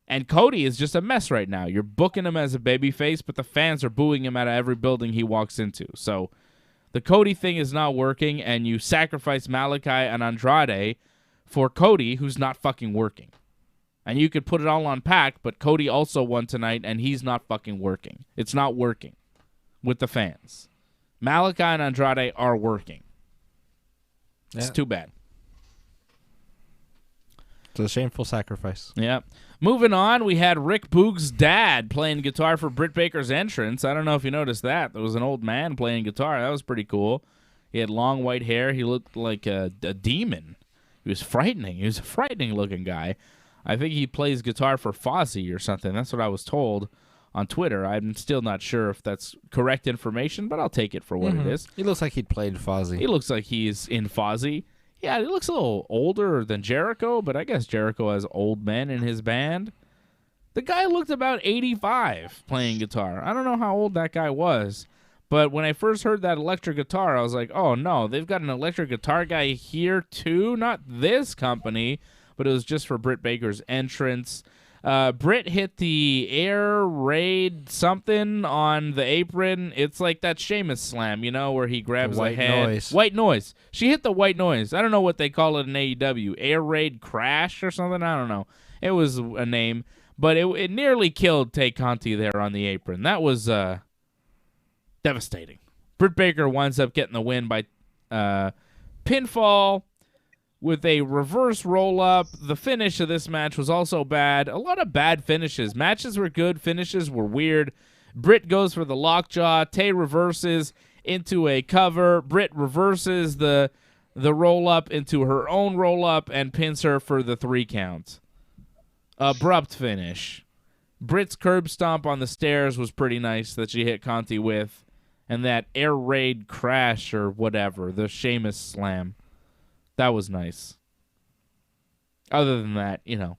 And Cody is just a mess right now. You're booking him as a babyface, but the fans are booing him out of every building he walks into. So the Cody thing is not working, and you sacrifice Malachi and Andrade for Cody, who's not fucking working. And you could put it all on Pac, but Cody also won tonight, and he's not fucking working. It's not working with the fans. Malachi and Andrade are working. It's too bad. It's a shameful sacrifice. Yeah. Moving on, we had Rick Boog's dad playing guitar for Brit Baker's entrance. I don't know if you noticed that. There was an old man playing guitar. That was pretty cool. He had long white hair. He looked like a demon. He was frightening. He was a frightening-looking guy. I think he plays guitar for Fozzy or something. That's what I was told on Twitter. I'm still not sure if that's correct information, but I'll take it for what it is. He looks like he'd played Fozzy. He looks like he's in Fozzy. Yeah, he looks a little older than Jericho, but I guess Jericho has old men in his band. The guy looked about 85 playing guitar. I don't know how old that guy was, but when I first heard that electric guitar, I was like, oh no, they've got an electric guitar guy here too? Not this company, but it was just for Britt Baker's entrance. Britt hit the air raid something on the apron. It's like that Sheamus slam, you know, where he grabs the head. Noise. White noise. She hit the white noise. I don't know what they call it in AEW. Air raid crash or something? I don't know. It was a name. But it nearly killed Tay Conti there on the apron. That was devastating. Britt Baker winds up getting the win by pinfall with a reverse roll-up. The finish of this match was also bad. A lot of bad finishes. Matches were good. Finishes were weird. Britt goes for the lockjaw. Tay reverses into a cover. Britt reverses the roll-up into her own roll-up and pins her for the 3 count. Abrupt finish. Britt's curb stomp on the stairs was pretty nice that she hit Conti with. And that air raid crash or whatever, the Sheamus slam. That was nice. Other than that, you know,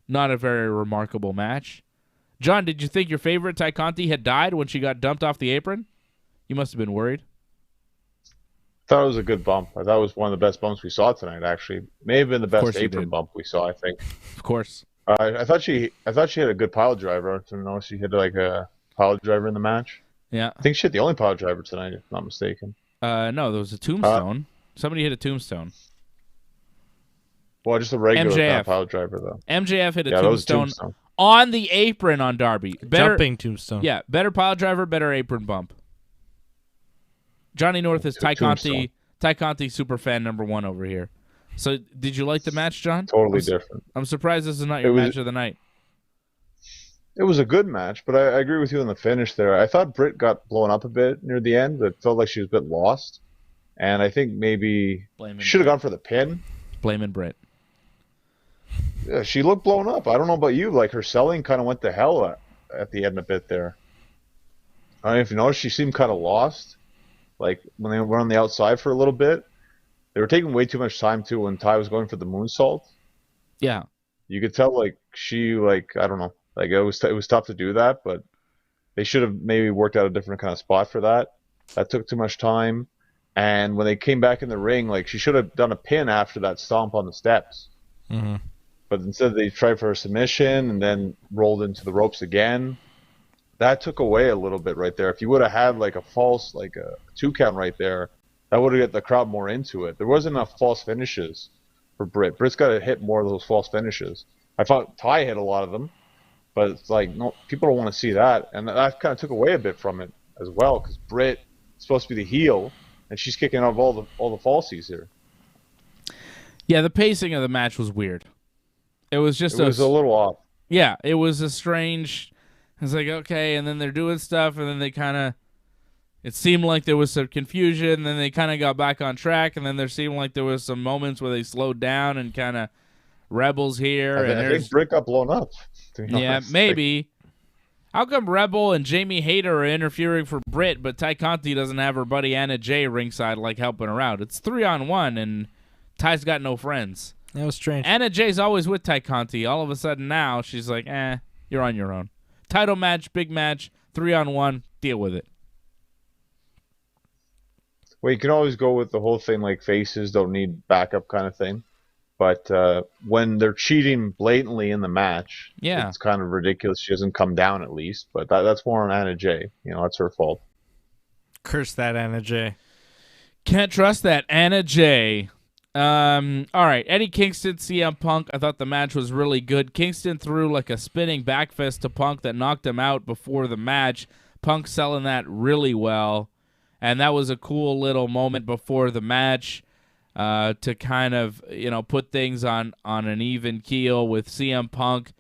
not a very remarkable match. John, did you think your favorite Ty Conti had died when she got dumped off the apron? You must have been worried. I thought it was a good bump. I thought it was one of the best bumps we saw tonight, actually. May have been the best apron bump we saw, I think. Of course. I thought she had a good pile driver. I don't know, she hit like a pile driver in the match. Yeah. I think she hit the only pile driver tonight, if I'm not mistaken. No, there was a tombstone. Somebody hit a tombstone. Well, just a regular MJF. pile driver, though. MJF hit a Yeah, that was tombstone on the apron on Darby. Jumping tombstone. Yeah, better pile driver, better apron bump. Johnny North is Ty Conti super fan number 1 over here. So, did you like the match, John? Totally different. I'm surprised this is not your match of the night. It was a good match, but I agree with you on the finish there. I thought Britt got blown up a bit near the end, but felt like she was a bit lost. And I think maybe she should have gone for the pin. Blaming Britt. Yeah, she looked blown up. I don't know about you. Like, her selling kind of went to hell at the end a bit there. I don't know if you noticed, she seemed kind of lost. Like, when they were on the outside for a little bit, they were taking way too much time, too, when Ty was going for the moonsault. Yeah. You could tell, like, I don't know. Like, it was tough to do that, but they should have maybe worked out a different kind of spot for that. That took too much time. And when they came back in the ring, like, she should have done a pin after that stomp on the steps. Mm-hmm. But instead they tried for a submission and then rolled into the ropes again. That took away a little bit right there. If you would have had like a false, like a 2 count right there, that would have got the crowd more into it. There wasn't enough false finishes for Britt. Britt's got to hit more of those false finishes. I thought Ty hit a lot of them, but it's like, no, people don't want to see that. And that kind of took away a bit from it as well, because Britt is supposed to be the heel, and she's kicking out all the falsies here. Yeah, the pacing of the match was weird. It was just a little off. Yeah, it was a strange. It's like, okay, and then they're doing stuff, and then they kind of. It seemed like there was some confusion, and then they kind of got back on track, and then there seemed like there was some moments where they slowed down and kind of Rebels here. I think Britt got blown up. Yeah, maybe. How come Rebel and Jamie Hayter are interfering for Britt, but Ty Conti doesn't have her buddy Anna Jay ringside, like, helping her out? It's 3-on-1, and Ty's got no friends. That was strange. Anna Jay's always with Ty Conti. All of a sudden now, she's like, you're on your own. Title match, big match, 3-on-1, deal with it. Well, you can always go with the whole thing like faces don't need backup kind of thing. But when they're cheating blatantly in the match, Yeah. it's kind of ridiculous. She doesn't come down at least. But that's more on Anna Jay. That's her fault. Curse that Anna Jay. Can't trust that Anna Jay. All right, Eddie Kingston, CM Punk. I thought the match was really good. Kingston threw like a spinning backfist to Punk that knocked him out before the match. Punk selling that really well, and that was a cool little moment before the match to kind of put things on an even keel with CM Punk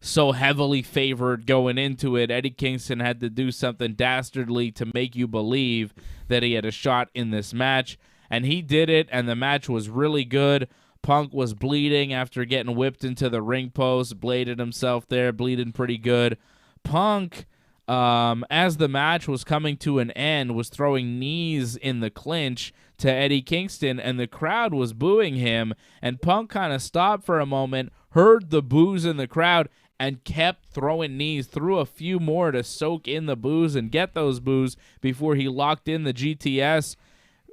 so heavily favored going into it. Eddie Kingston had to do something dastardly to make you believe that he had a shot in this match. And he did it, and the match was really good. Punk was bleeding after getting whipped into the ring post, bladed himself there, bleeding pretty good. Punk, as the match was coming to an end, was throwing knees in the clinch to Eddie Kingston, and the crowd was booing him. And Punk kind of stopped for a moment, heard the boos in the crowd, and kept throwing knees, threw a few more to soak in the boos and get those boos before he locked in the GTS.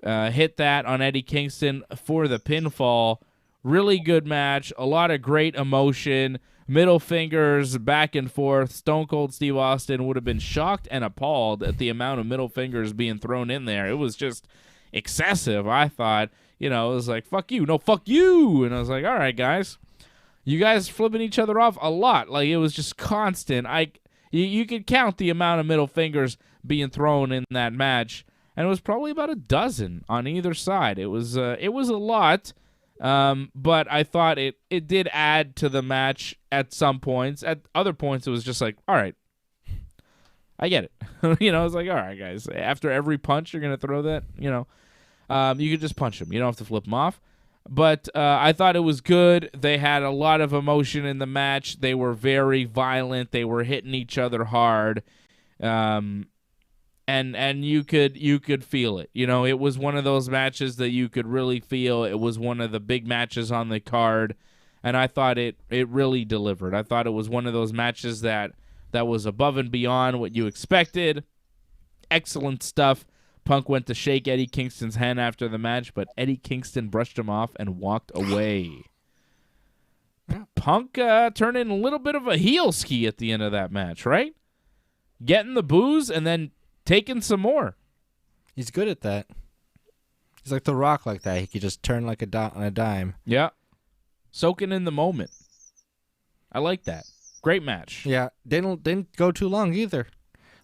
Hit that on Eddie Kingston for the pinfall. Really good match. A lot of great emotion. Middle fingers back and forth. Stone Cold Steve Austin would have been shocked and appalled at the amount of middle fingers being thrown in there. It was just excessive, I thought. It was like, fuck you. No, fuck you. And I was like, all right, guys. You guys flipping each other off a lot. Like, it was just constant. You could count the amount of middle fingers being thrown in that match. And it was probably about a dozen on either side. It was a lot, but I thought it did add to the match at some points. At other points, it was just like, all right, I get it. I was like, all right, guys. After every punch, you're gonna throw that. You could just punch them. You don't have to flip them off. But I thought it was good. They had a lot of emotion in the match. They were very violent. They were hitting each other hard. And you could feel it. It was one of those matches that you could really feel. It was one of the big matches on the card, and I thought it really delivered. I thought it was one of those matches that was above and beyond what you expected. Excellent stuff. Punk went to shake Eddie Kingston's hand after the match, but Eddie Kingston brushed him off and walked away. Punk turned in a little bit of a heel ski at the end of that match, right? Getting the boos and then taking some more. He's good at that. He's like The Rock like that. He could just turn like on a dime. Yeah. Soaking in the moment. I like that. Great match. Yeah. Didn't go too long either.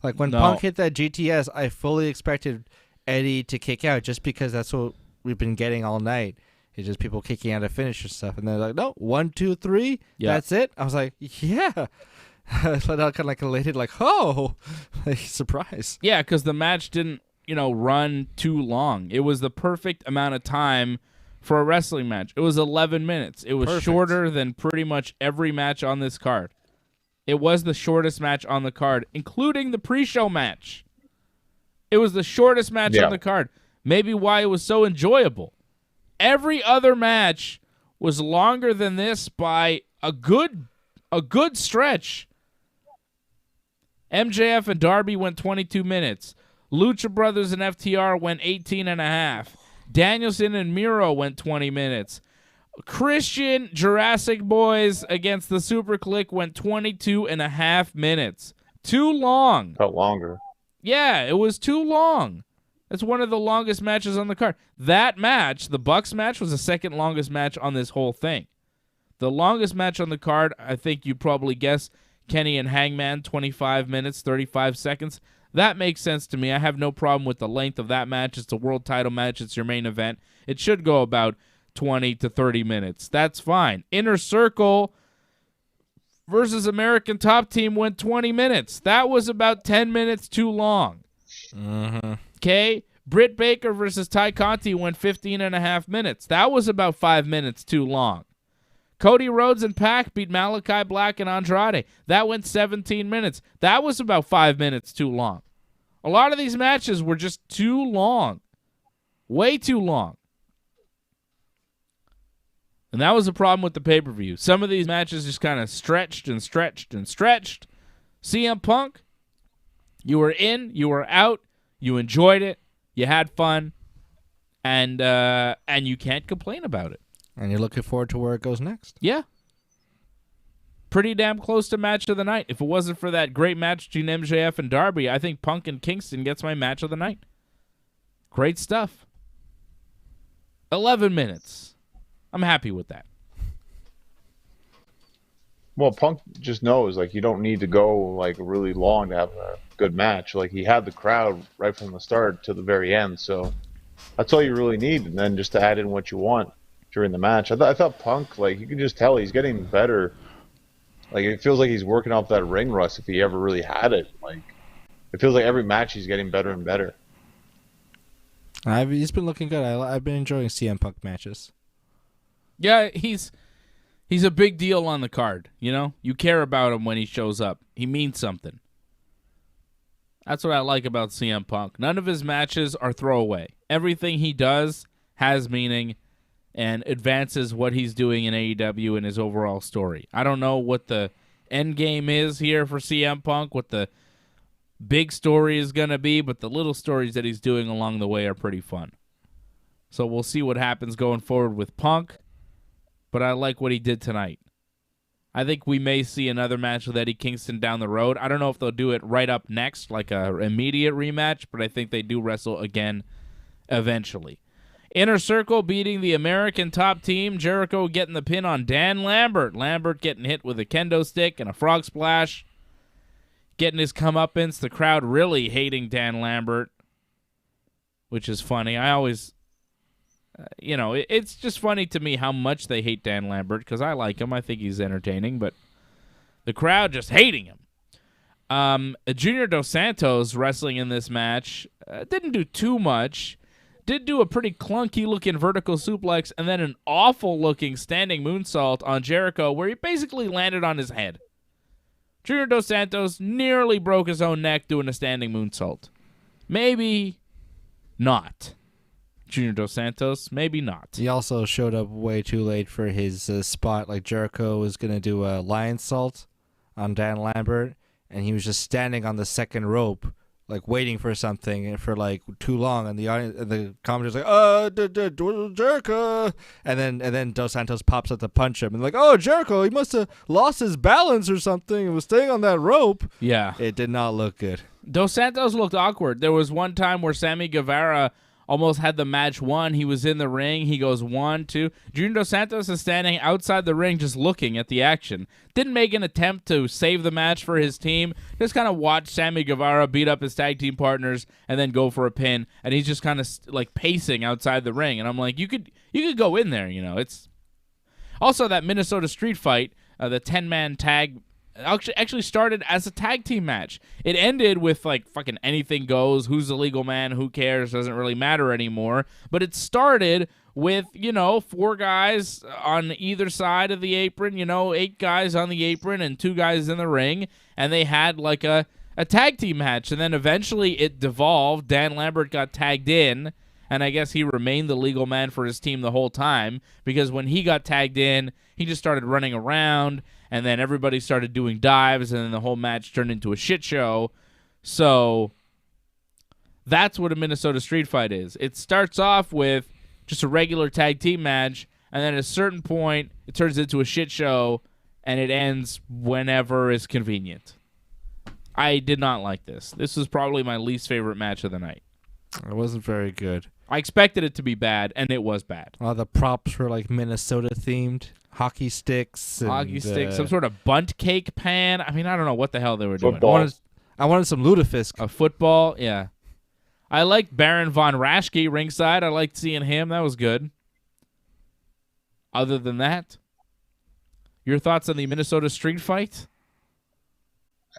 Like when Punk hit that GTS, I fully expected Eddie to kick out just because that's what we've been getting all night. It's just people kicking out of finisher stuff. And they're like, no, 1, 2, 3. Yeah. That's it. I was like, yeah. I kind of like elated, like, oh, like, surprise. Yeah, because the match didn't, run too long. It was the perfect amount of time for a wrestling match. It was 11 minutes. It was shorter than pretty much every match on this card. It was the shortest match on the card, including the pre-show match. It was the shortest match on the card. Maybe why it was so enjoyable. Every other match was longer than this by a good stretch. MJF and Darby went 22 minutes. Lucha Brothers and FTR went 18 and a half. Danielson and Miro went 20 minutes. Christian Jurassic Boys against the Super Click went 22 and a half minutes. Too long. Felt longer. Yeah, it was too long. That's one of the longest matches on the card. That match, the Bucks match, was the second longest match on this whole thing. The longest match on the card, I think you probably guess, Kenny and Hangman, 25 minutes, 35 seconds. That makes sense to me. I have no problem with the length of that match. It's a world title match. It's your main event. It should go about 20 to 30 minutes. That's fine. Inner Circle versus American Top Team went 20 minutes. That was about 10 minutes too long. Okay? Brit Baker versus Ty Conti went 15 and a half minutes. That was about 5 minutes too long. Cody Rhodes and Pac beat Malachi Black and Andrade. That went 17 minutes. That was about 5 minutes too long. A lot of these matches were just too long. Way too long. And that was the problem with the pay-per-view. Some of these matches just kind of stretched and stretched and stretched. CM Punk, you were in, you were out, you enjoyed it, you had fun, and you can't complain about it. And you're looking forward to where it goes next. Yeah. Pretty damn close to match of the night. If it wasn't for that great match between MJF and Darby, I think Punk and Kingston gets my match of the night. Great stuff. 11 minutes. I'm happy with that. Well, Punk just knows, like, you don't need to go, like, really long to have a good match. Like, he had the crowd right from the start to the very end, so that's all you really need, and then just to add in what you want during the match. I thought Punk, like, you can just tell he's getting better. Like, it feels like he's working off that ring rust if he ever really had it. Like, it feels like every match he's getting better and better. He's been looking good. I've been enjoying CM Punk matches. Yeah, he's a big deal on the card, you know? You care about him when he shows up. He means something. That's what I like about CM Punk. None of his matches are throwaway. Everything he does has meaning and advances what he's doing in AEW and his overall story. I don't know what the end game is here for CM Punk, what the big story is going to be, but the little stories that he's doing along the way are pretty fun. So we'll see what happens going forward with Punk, but I like what he did tonight. I think we may see another match with Eddie Kingston down the road. I don't know if they'll do it right up next, like a immediate rematch, but I think they do wrestle again eventually. Inner Circle beating the American top team. Jericho getting the pin on Dan Lambert. Lambert getting hit with a kendo stick and a frog splash. Getting his comeuppance. The crowd really hating Dan Lambert, which is funny. I always, it's just funny to me how much they hate Dan Lambert because I like him. I think he's entertaining, but the crowd just hating him. Junior Dos Santos wrestling in this match. Didn't do too much. Did do a pretty clunky-looking vertical suplex and then an awful-looking standing moonsault on Jericho where he basically landed on his head. Junior Dos Santos nearly broke his own neck doing a standing moonsault. Maybe not. Junior Dos Santos, maybe not. He also showed up way too late for his spot. Like Jericho was going to do a lion salt on Dan Lambert, and he was just standing on the second rope, like waiting for something for like too long, and the audience, the commentator's like, Jericho, and then Dos Santos pops up to punch him, and like, oh, Jericho, he must have lost his balance or something and was staying on that rope. Yeah, it did not look good. Dos Santos looked awkward. There was one time where Sammy Guevara almost had the match won. He was in the ring. He goes 1, 2. Junior Dos Santos is standing outside the ring just looking at the action. Didn't make an attempt to save the match for his team. Just kind of watched Sammy Guevara beat up his tag team partners and then go for a pin. And he's just kind of like pacing outside the ring. And I'm like, you could go in there, It's also that Minnesota street fight, the 10-man tag actually started as a tag team match. It ended with like fucking anything goes, who's the legal man, who cares, doesn't really matter anymore. But it started with, 4 guys on either side of the apron, 8 guys on the apron and 2 guys in the ring, and they had like a tag team match. And then eventually it devolved. Dan Lambert got tagged in, and I guess he remained the legal man for his team the whole time, because when he got tagged in, he just started running around, and then everybody started doing dives, and then the whole match turned into a shit show. So that's what a Minnesota street fight is. It starts off with just a regular tag team match, and then at a certain point, it turns into a shit show, and it ends whenever is convenient. I did not like this. This was probably my least favorite match of the night. It wasn't very good. I expected it to be bad, and it was bad. The props were like Minnesota themed. Hockey sticks, some sort of bunt cake pan. I mean, I don't know what the hell they were doing. I wanted some lutefisk. A football, yeah. I liked Baron Von Raschke ringside. I liked seeing him. That was good. Other than that, your thoughts on the Minnesota street fight?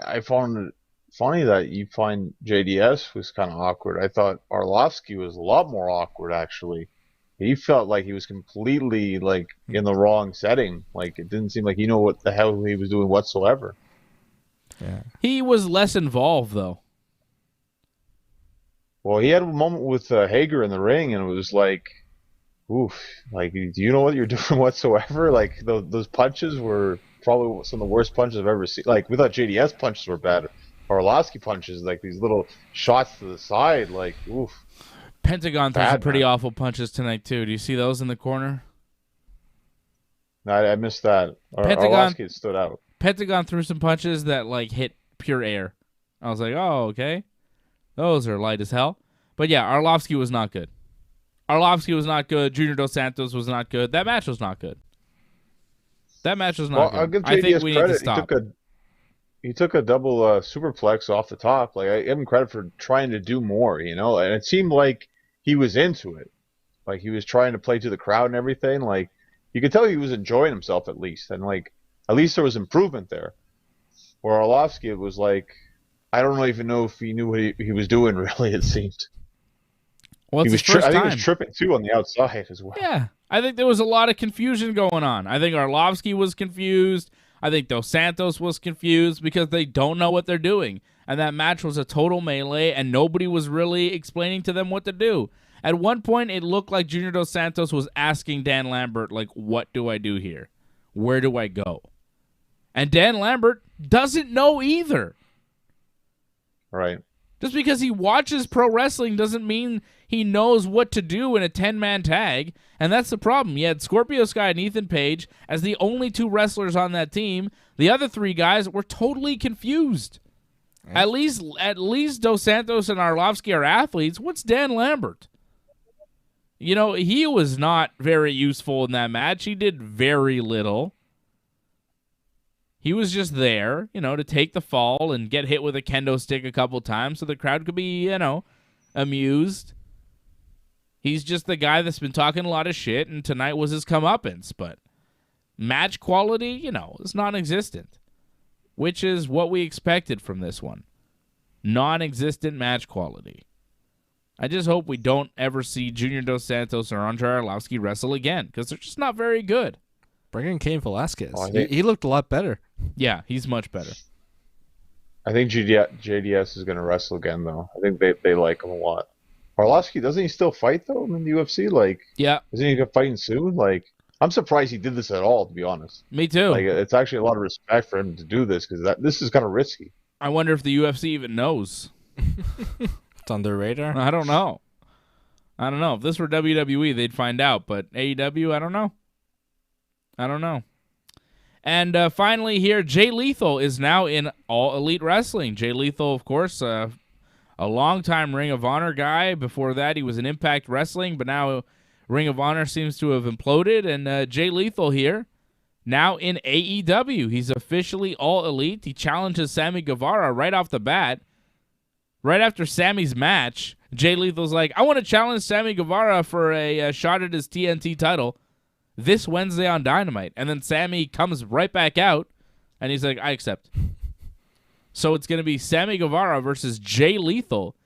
I found it funny that you find JDS was kind of awkward. I thought Arlovsky was a lot more awkward, actually. He felt like he was completely like in the wrong setting. Like it didn't seem like he knew what the hell he was doing whatsoever. Yeah. He was less involved though. Well, he had a moment with Hager in the ring, and it was like, oof, like, do you know what you're doing whatsoever? Like those punches were probably some of the worst punches I've ever seen. Like we thought JDS punches were bad. Arlovsky punches, like these little shots to the side, like oof. Pentagon threw some pretty awful punches tonight, too. Do you see those in the corner? No, I missed that. Arlovsky stood out. Pentagon threw some punches that, like, hit pure air. I was like, oh, okay. Those are light as hell. But, yeah, Arlovsky was not good. Arlovsky was not good. Junior Dos Santos was not good. That match was not good. I'll give JDS I think we credit. need to stop. He took a double superplex off the top. Like, I give him credit for trying to do more, you know? And it seemed like he was into it. Like, he was trying to play to the crowd and everything. Like, you could tell he was enjoying himself at least. And, like, at least there was improvement there. Where Arlovsky, it was like, I don't even know if he knew what he was doing, really, it seemed. Well, it's I think he was tripping, too, on the outside as well. Yeah. I think there was a lot of confusion going on. I think Arlovsky was confused. I think Dos Santos was confused because they don't know what they're doing. And that match was a total melee, and nobody was really explaining to them what to do. At one point, it looked like Junior Dos Santos was asking Dan Lambert, like, what do I do here? Where do I go? And Dan Lambert doesn't know either. Right. Just because he watches pro wrestling doesn't mean he knows what to do in a 10-man tag, and that's the problem. You had Scorpio Sky and Ethan Page as the only two wrestlers on that team. The other three guys were totally confused. At least Dos Santos and Arlovsky are athletes. What's Dan Lambert? You know, he was not very useful in that match. He did very little. He was just there, you know, to take the fall and get hit with a kendo stick a couple times so the crowd could be, you know, amused. He's just the guy that's been talking a lot of shit, and tonight was his comeuppance. But match quality, you know, is non-existent, which is what we expected from this one. Non-existent match quality. I just hope we don't ever see Junior Dos Santos or Andre Arlovsky wrestle again, because they're just not very good. Bring in Cain Velasquez. He looked a lot better. Yeah, he's much better. I think JDS is going to wrestle again, though. I think they like him a lot. Arlovsky, doesn't he still fight, though, in the UFC? Like, yeah. Isn't he fighting soon? Like, I'm surprised he did this at all, to be honest. Me too. Like, it's actually a lot of respect for him to do this, because this is kind of risky. I wonder if the UFC even knows. It's on their radar? I don't know. If this were WWE, they'd find out. But AEW, I don't know. And finally here, Jay Lethal is now in All Elite Wrestling. Jay Lethal, of course, a longtime Ring of Honor guy. Before that, he was in Impact Wrestling, but now Ring of Honor seems to have imploded. And Jay Lethal here, now in AEW. He's officially All Elite. He challenges Sammy Guevara right off the bat. Right after Sammy's match, Jay Lethal's like, I want to challenge Sammy Guevara for a shot at his TNT title this Wednesday on Dynamite. And then Sammy comes right back out, and he's like, I accept. So it's going to be Sammy Guevara versus Jay Lethal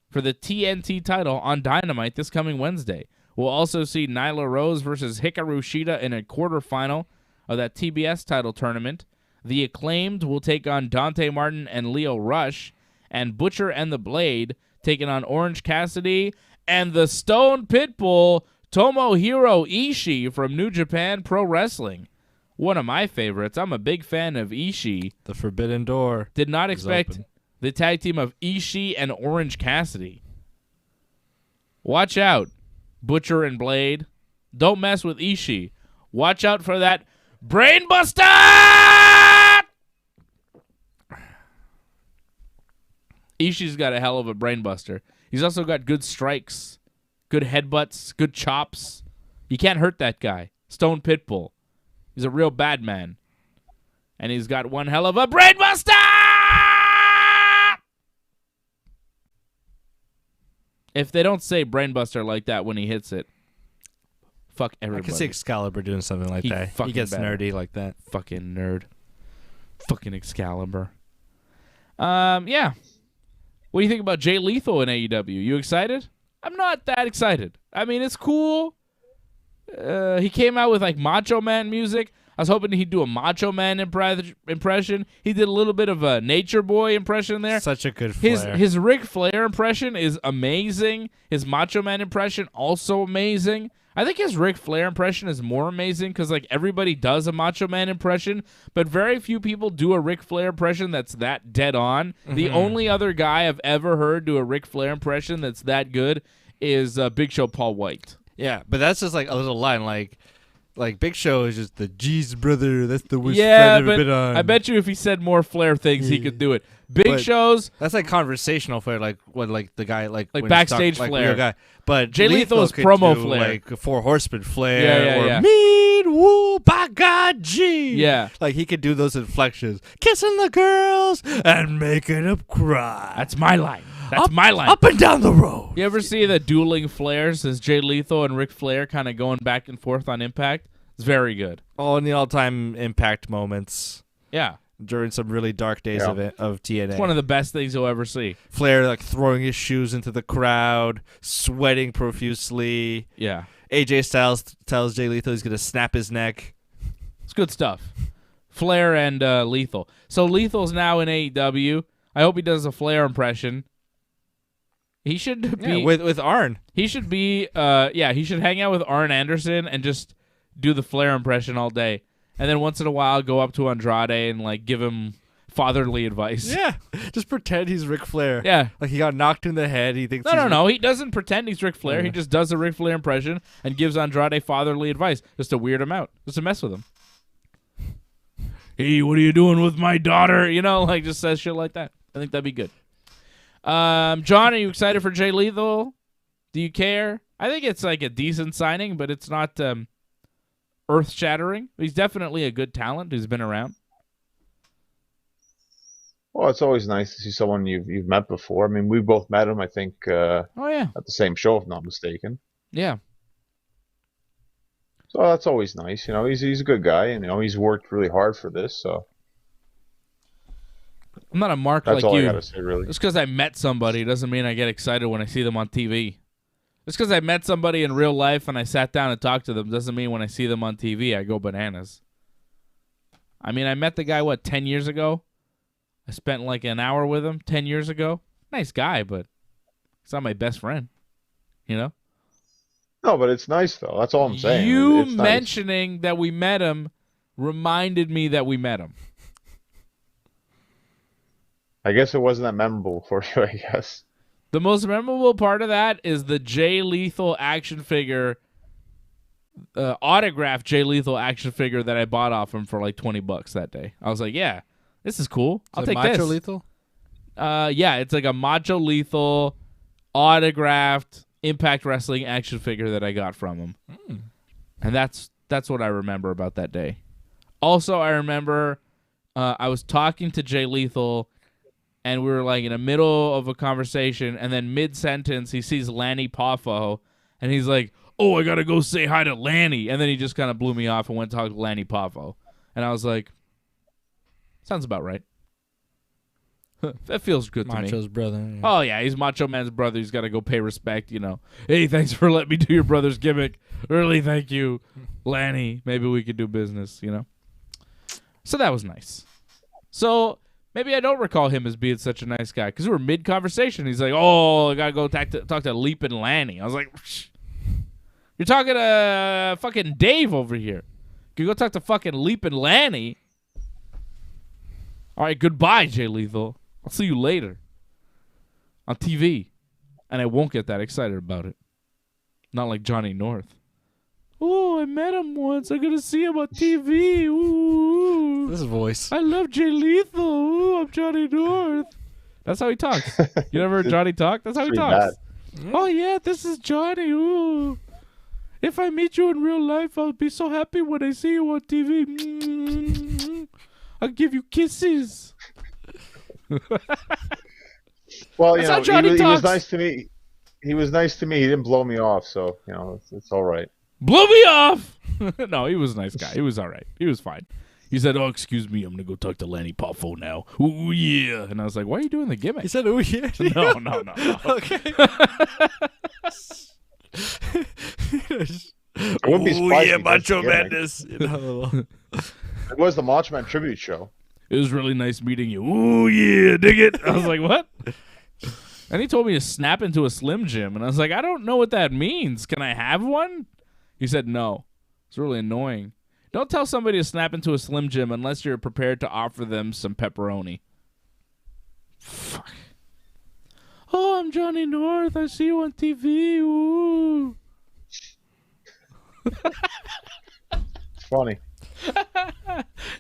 for the TNT title on Dynamite this coming Wednesday. We'll also see Nyla Rose versus Hikaru Shida in a quarterfinal of that TBS title tournament. The Acclaimed will take on Dante Martin and Leo Rush, and Butcher and the Blade taking on Orange Cassidy and the Stone Pitbull, Tomohiro Ishii from New Japan Pro Wrestling. One of my favorites. I'm a big fan of Ishii. The Forbidden Door. Did not expect the tag team of Ishii and Orange Cassidy. Watch out, Butcher and Blade. Don't mess with Ishii. Watch out for that Brainbuster! Ishii's got a hell of a brainbuster. He's also got good strikes, good headbutts, good chops. You can't hurt that guy. Stone Pitbull. He's a real bad man. And he's got one hell of a brainbuster! If they don't say brainbuster like that when he hits it, fuck everybody. I can see Excalibur doing something like that. He gets nerdy like that. Fucking nerd. Fucking Excalibur. Yeah. What do you think about Jay Lethal in AEW? You excited? I'm not that excited. I mean, it's cool. He came out with like Macho Man music. I was hoping he'd do a Macho Man impression. He did a little bit of a Nature Boy impression there. Such a good flair. His Ric Flair impression is amazing. His Macho Man impression also amazing. I think his Ric Flair impression is more amazing because like everybody does a Macho Man impression, but very few people do a Ric Flair impression that's that dead on. Mm-hmm. The only other guy I've ever heard do a Ric Flair impression that's that good is Big Show Paul White. Yeah, but that's just like a little line. Like Big Show is just the G's brother. That's the worst Yeah, fight I've but ever been on. I bet you if he said more Flair things, he could do it. Big Show's That's like conversational Flair, like what, like the guy, like when he's backstage like Flair. real guy. But Jay Lethal is could promo do, Flair. like Four Horsemen Flair, or yeah. Mean Woo by God G. Yeah. like he could do those inflections, kissing the girls and making them cry. That's my line. That's my line. Up and down the road. You ever see the dueling Flairs as Jay Lethal and Ric Flair kind of going back and forth on Impact? It's very good. All in the all-time Impact moments. Yeah. During some really dark days of TNA. It's one of the best things you'll ever see. Flair like throwing his shoes into the crowd, sweating profusely. Yeah. AJ Styles tells Jay Lethal he's going to snap his neck. It's good stuff. Flair and Lethal. So Lethal's now in AEW. I hope he does a Flair impression. He should be with Arn. He should be he should hang out with Arn Anderson and just do the Flair impression all day. And then once in a while go up to Andrade and like give him fatherly advice. Yeah. Just pretend he's Ric Flair. Yeah. Like he got knocked in the head. He thinks No. He doesn't pretend he's Ric Flair. Yeah. He just does a Ric Flair impression and gives Andrade fatherly advice just to weird him out, just to mess with him. Hey, what are you doing with my daughter? You know, like just says shit like that. I think that'd be good. John, are you excited for Jay Lethal? Do you care? I think it's like a decent signing, but it's not earth-shattering. He's definitely a good talent who's been around. Well, it's always nice to see someone you've met before. I mean, we both met him, I think, at the same show, if I'm not mistaken. Yeah. So that's always nice. You know, he's a good guy, and he's worked really hard for this. So I'm not a mark that's like all you. I gotta say, really. Just because I met somebody doesn't mean I get excited when I see them on TV. Just because I met somebody in real life and I sat down and talked to them doesn't mean when I see them on TV I go bananas. I mean, I met the guy, 10 years ago? I spent like an hour with him 10 years ago. Nice guy, but he's not my best friend. You know? No, but it's nice, though. That's all I'm saying. You it's mentioning that we met him reminded me that we met him. I guess it wasn't that memorable for you, I guess. The most memorable part of that is the Jay Lethal action figure, autographed Jay Lethal action figure that I bought off him for like $20 that day. I was like, yeah, this is cool. I'll take Macho this. Lethal? Yeah, it's like a Macho Lethal autographed Impact Wrestling action figure that I got from him. And that's what I remember about that day. Also, I remember I was talking to Jay Lethal, and we were like in the middle of a conversation, and then mid-sentence, he sees Lanny Poffo, and he's like, oh, I got to go say hi to Lanny. And then he just kind of blew me off and went to talk to Lanny Poffo. And I was like, sounds about right. That feels good to me. Macho's brother. Yeah. Oh, yeah, he's Macho Man's brother. He's got to go pay respect, Hey, thanks for letting me do your brother's gimmick. Really, thank you, Lanny. Maybe we could do business, So that was nice. So maybe I don't recall him as being such a nice guy because we were mid-conversation. He's like, oh, I got to go talk to Leap and Lanny. I was like, shh. You're talking to fucking Dave over here. You go talk to fucking Leap and Lanny. All right, goodbye, Jay Lethal. I'll see you later on TV. And I won't get that excited about it. Not like Johnny North. Oh, I met him once. I'm going to see him on TV. Ooh. This voice. I love Jay Lethal. Ooh, I'm Johnny North. That's how he talks. You never heard Johnny talk? That's how he talks. Oh, yeah, this is Johnny. Ooh. If I meet you in real life, I'll be so happy when I see you on TV. I'll give you kisses. Well, That's how Johnny he talks. was nice to me. He was nice to me. He didn't blow me off, so it's all right. Blew me off. No, he was a nice guy. He was all right. He was fine. He said, oh, excuse me, I'm going to go talk to Lanny Poffo now. Ooh, yeah. And I was like, why are you doing the gimmick? He said, oh, yeah. No. Okay. I wouldn't be surprised if he does Macho the gimmick. Madness. It was the Macho Man tribute show. It was really nice meeting you. Ooh, yeah, dig it. I was like, what? And he told me to snap into a Slim Jim. And I was like, I don't know what that means. Can I have one? He said no. It's really annoying. Don't tell somebody to snap into a Slim Jim unless you're prepared to offer them some pepperoni. Fuck. "Oh, I'm Johnny North. I see you on TV." Ooh. It's funny.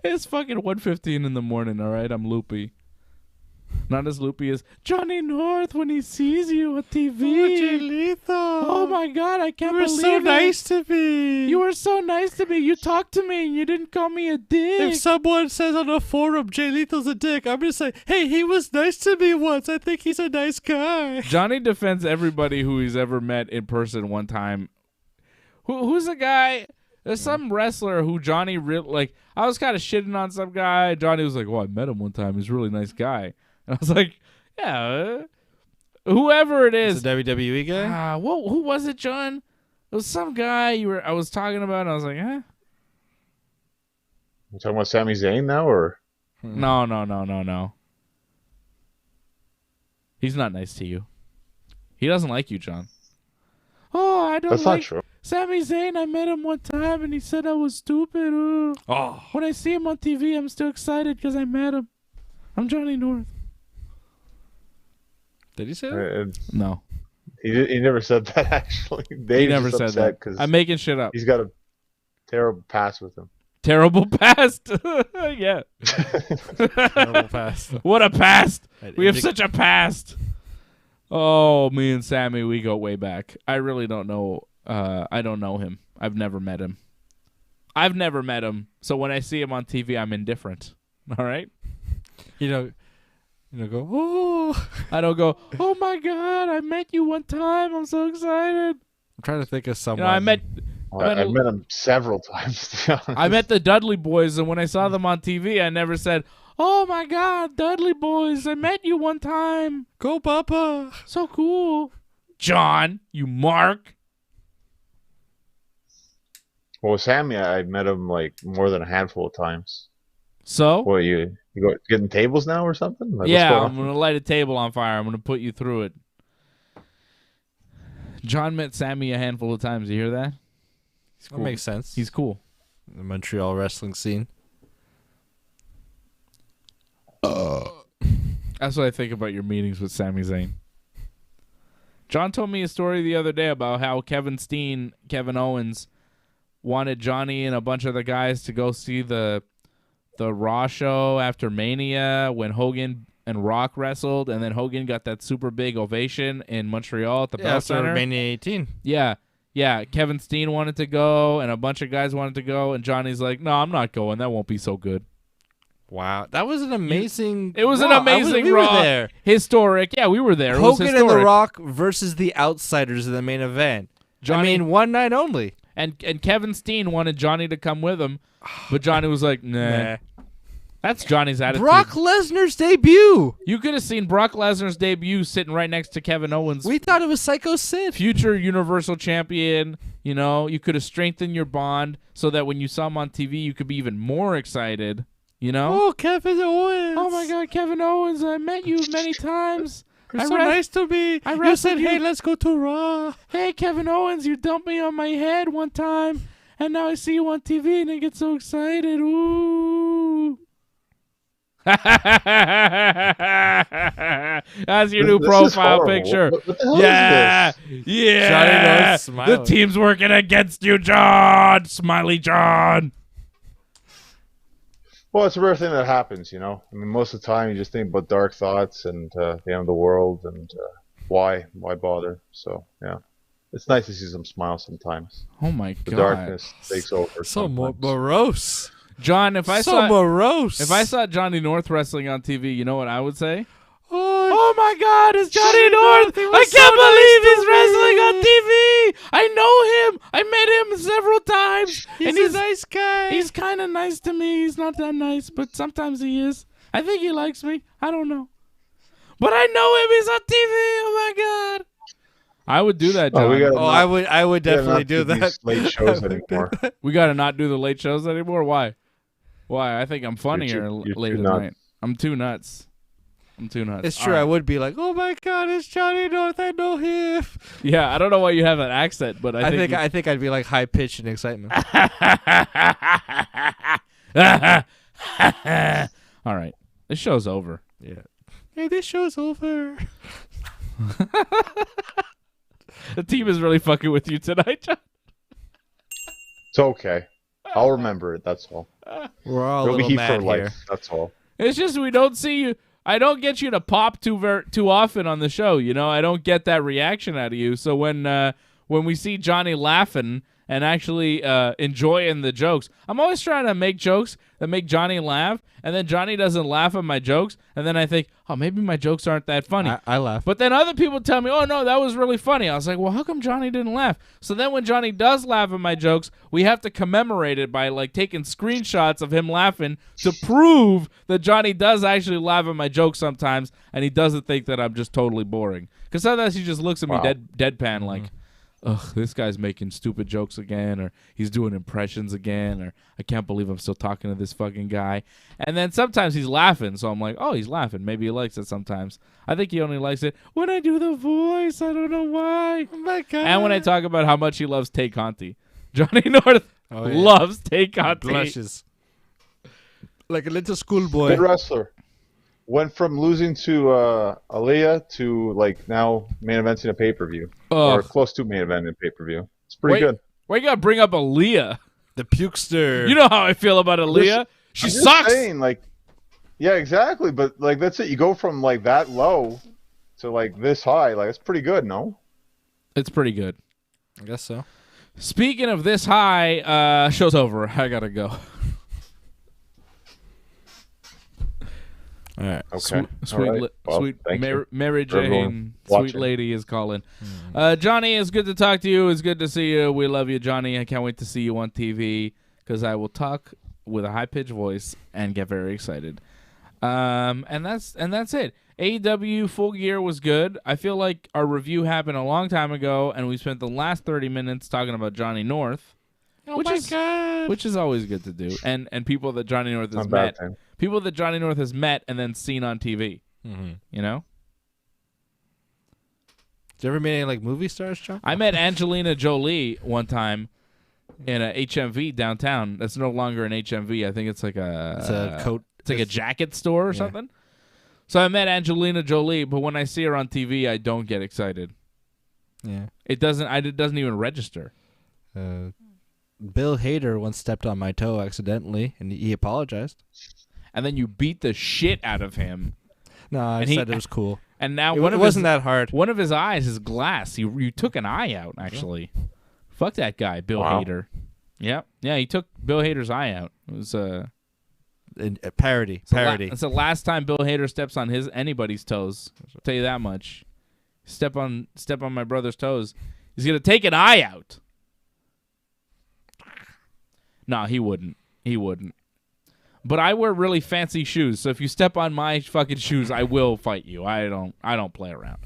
It's fucking 1:15 in the morning. All right, I'm loopy. Not as loopy as Johnny North when he sees you on TV. Oh, Jay Lethal. Oh my God, I can't You were believe so it. nice to me. You were so nice to me. You talked to me and you didn't call me a dick. If someone says on a forum Jay Lethal's a dick, I'm just like, hey, he was nice to me once. I think he's a nice guy. Johnny defends everybody who he's ever met in person one time. Who's the guy? There's some wrestler who Johnny I was kind of shitting on some guy. Johnny was like, "Well, I met him one time. He's a really nice guy." And I was like, "Yeah, whoever it is." It's a WWE guy? Who was it, John? It was some guy I was talking about, and I was like, "Eh." You talking about Sami Zayn now, or? No. He's not nice to you. He doesn't like you, John. Oh, I don't That's like not true. Sami Zayn. I met him one time, and he said I was stupid. Oh. When I see him on TV, I'm still excited because I met him. I'm Johnny North. Did he say that? No. He never said that, actually. He never said that. I'm making shit up. He's got a terrible past with him. Terrible past. Yeah. Terrible past. What a past. We have such a past. Oh, me and Sammy, we go way back. I really don't know. I don't know him. I've never met him. So when I see him on TV, I'm indifferent. All right? You know, go, oh. I don't go, "Oh my God, I met you one time. I'm so excited." I'm trying to think of someone. I met him several times, to be honest. I met the Dudley Boys, and when I saw them on TV, I never said, "Oh my God, Dudley Boys, I met you one time. Go, Papa. So cool." John, you mark. Well, Sammy, I met him like more than a handful of times. So? What, you go getting tables now or something? Like, Yeah, I'm going to light a table on fire. I'm going to put you through it. John met Sammy a handful of times. You hear that? That makes sense. He's cool. The Montreal wrestling scene. That's what I think about your meetings with Sami Zayn. John told me a story the other day about how Kevin Owens, wanted Johnny and a bunch of the guys to go see the Raw show after Mania when Hogan and Rock wrestled, and then Hogan got that super big ovation in Montreal at the Bell Center. Mania 18. Yeah. Kevin Steen wanted to go, and a bunch of guys wanted to go, and Johnny's like, "No, I'm not going. That won't be so good." Wow, that was an amazing. It was Raw. an amazing we Raw. were there. Historic. Yeah, we were there. Hogan and The Rock versus the Outsiders in the main event. Johnny, one night only. And Kevin Steen wanted Johnny to come with him, but Johnny was like, nah. That's Johnny's attitude. Brock Lesnar's debut. You could have seen Brock Lesnar's debut sitting right next to Kevin Owens. We thought it was Psycho Sid. Future Universal Champion. You could have strengthened your bond so that when you saw him on TV, you could be even more excited. Oh, Kevin Owens. Oh, my God, Kevin Owens. I met you many times. You're so nice to me. You said, hey, let's go to Raw. Hey, Kevin Owens, you dumped me on my head one time, and now I see you on TV, and I get so excited. Ooh. That's your new profile picture. What the hell is this? Yeah. Johnny knows smiling. The team's working against you, John. Smiley John. Well, it's a rare thing that happens, I mean, most of the time you just think about dark thoughts and the end of the world and why bother. So, yeah. It's nice to see some smiles sometimes. Oh, my God. The darkness takes over. So morose. John, if I morose. If I saw Johnny North wrestling on TV, you know what I would say? Oh my God, it's Johnny North! I can't believe he's wrestling on TV! I know him! I met him several times! He's a nice guy! He's kind of nice to me. He's not that nice, but sometimes he is. I think he likes me. I don't know. But I know him. He's on TV! Oh my God! I would do that, John. I would definitely do that. Late shows anymore. We got to not do the late shows anymore? Why? I think I'm funnier late at night. I'm too nuts. It's true. Right. I would be like, oh my God, it's Johnny North. I know him. Yeah, I don't know why you have an accent, but I think I'd be like high pitched in excitement. All right, this show's over. Yeah. Hey, this show's over. The team is really fucking with you tonight, John. It's okay. I'll remember it. That's all. We're all a It'll be little heat mad for here. life. That's all. It's just we don't see you. I don't get you to pop too often on the show. You know, I don't get that reaction out of you. So when we see Johnny laughing and actually enjoying the jokes, I'm always trying to make jokes that make Johnny laugh, and then Johnny doesn't laugh at my jokes, and then I think, oh, maybe my jokes aren't that funny. I laugh. But then other people tell me, oh, no, that was really funny. I was like, well, how come Johnny didn't laugh? So then when Johnny does laugh at my jokes, we have to commemorate it by, like, taking screenshots of him laughing to prove that Johnny does actually laugh at my jokes sometimes, and he doesn't think that I'm just totally boring. Because sometimes he just looks at me deadpan like, ugh, this guy's making stupid jokes again, or he's doing impressions again, or I can't believe I'm still talking to this fucking guy. And then sometimes he's laughing, so I'm like, oh, he's laughing. Maybe he likes it sometimes. I think he only likes it when I do the voice. I don't know why. Oh my God. And when I talk about how much he loves Tay Conti. Johnny North loves Tay Conti. Blushes. Like a little schoolboy. Good wrestler. Went from losing to Aaliyah to like now main eventing a pay-per-view. Or close to main eventing a pay-per-view. It's pretty good. Why you gotta bring up Aaliyah? The pukester. You know how I feel about Aaliyah. She sucks. Saying, like, yeah, exactly. But like that's it. You go from like that low to like this high. Like it's pretty good, no? It's pretty good. I guess so. Speaking of this high, show's over. I gotta go. All right. Okay. Sweet Mary Jane, sweet lady is calling. Johnny, it's good to talk to you. It's good to see you. We love you, Johnny. I can't wait to see you on TV because I will talk with a high-pitched voice and get very excited. And that's it. AEW Full Gear was good. I feel like our review happened a long time ago, and we spent the last 30 minutes talking about Johnny North. Which is always good to do. And people that Johnny North has met. People that Johnny North has met and then seen on TV. Mm-hmm. You know? Did you ever meet any like movie stars, John? I met Angelina Jolie one time in a HMV downtown. That's no longer an HMV. I think it's like a coat. It's like a jacket store or something. So I met Angelina Jolie, but when I see her on TV, I don't get excited. Yeah. It doesn't even register. Bill Hader once stepped on my toe accidentally, and he apologized. And then you beat the shit out of him. No, I said it was cool. And now it wasn't that hard. One of his eyes is glass. You took an eye out, actually. Yeah. Fuck that guy, Bill Hader. Yeah, he took Bill Hader's eye out. It was a parody. It's the last time Bill Hader steps on anybody's toes. I'll tell you that much. Step on my brother's toes. He's gonna take an eye out. No, he wouldn't. But I wear really fancy shoes, so if you step on my fucking shoes, I will fight you. I don't play around.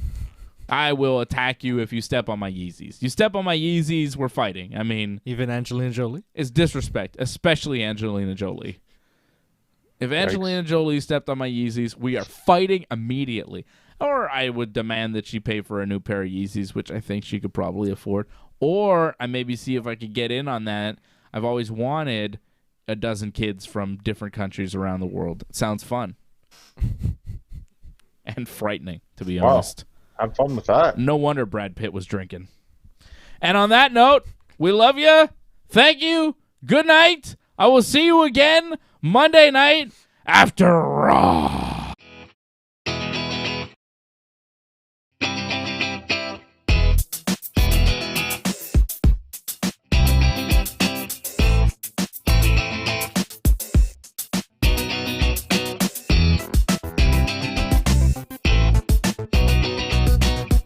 I will attack you if you step on my Yeezys. You step on my Yeezys, we're fighting. I mean, even Angelina Jolie? It's disrespect, especially Angelina Jolie. If Angelina Jolie stepped on my Yeezys, we are fighting immediately. Or I would demand that she pay for a new pair of Yeezys, which I think she could probably afford. Or I maybe see if I could get in on that. I've always wanted a dozen kids from different countries around the world. It sounds fun. And frightening, to be honest. Have fun with that. No wonder Brad Pitt was drinking. And on that note, we love you. Thank you. Good night. I will see you again Monday night after Raw.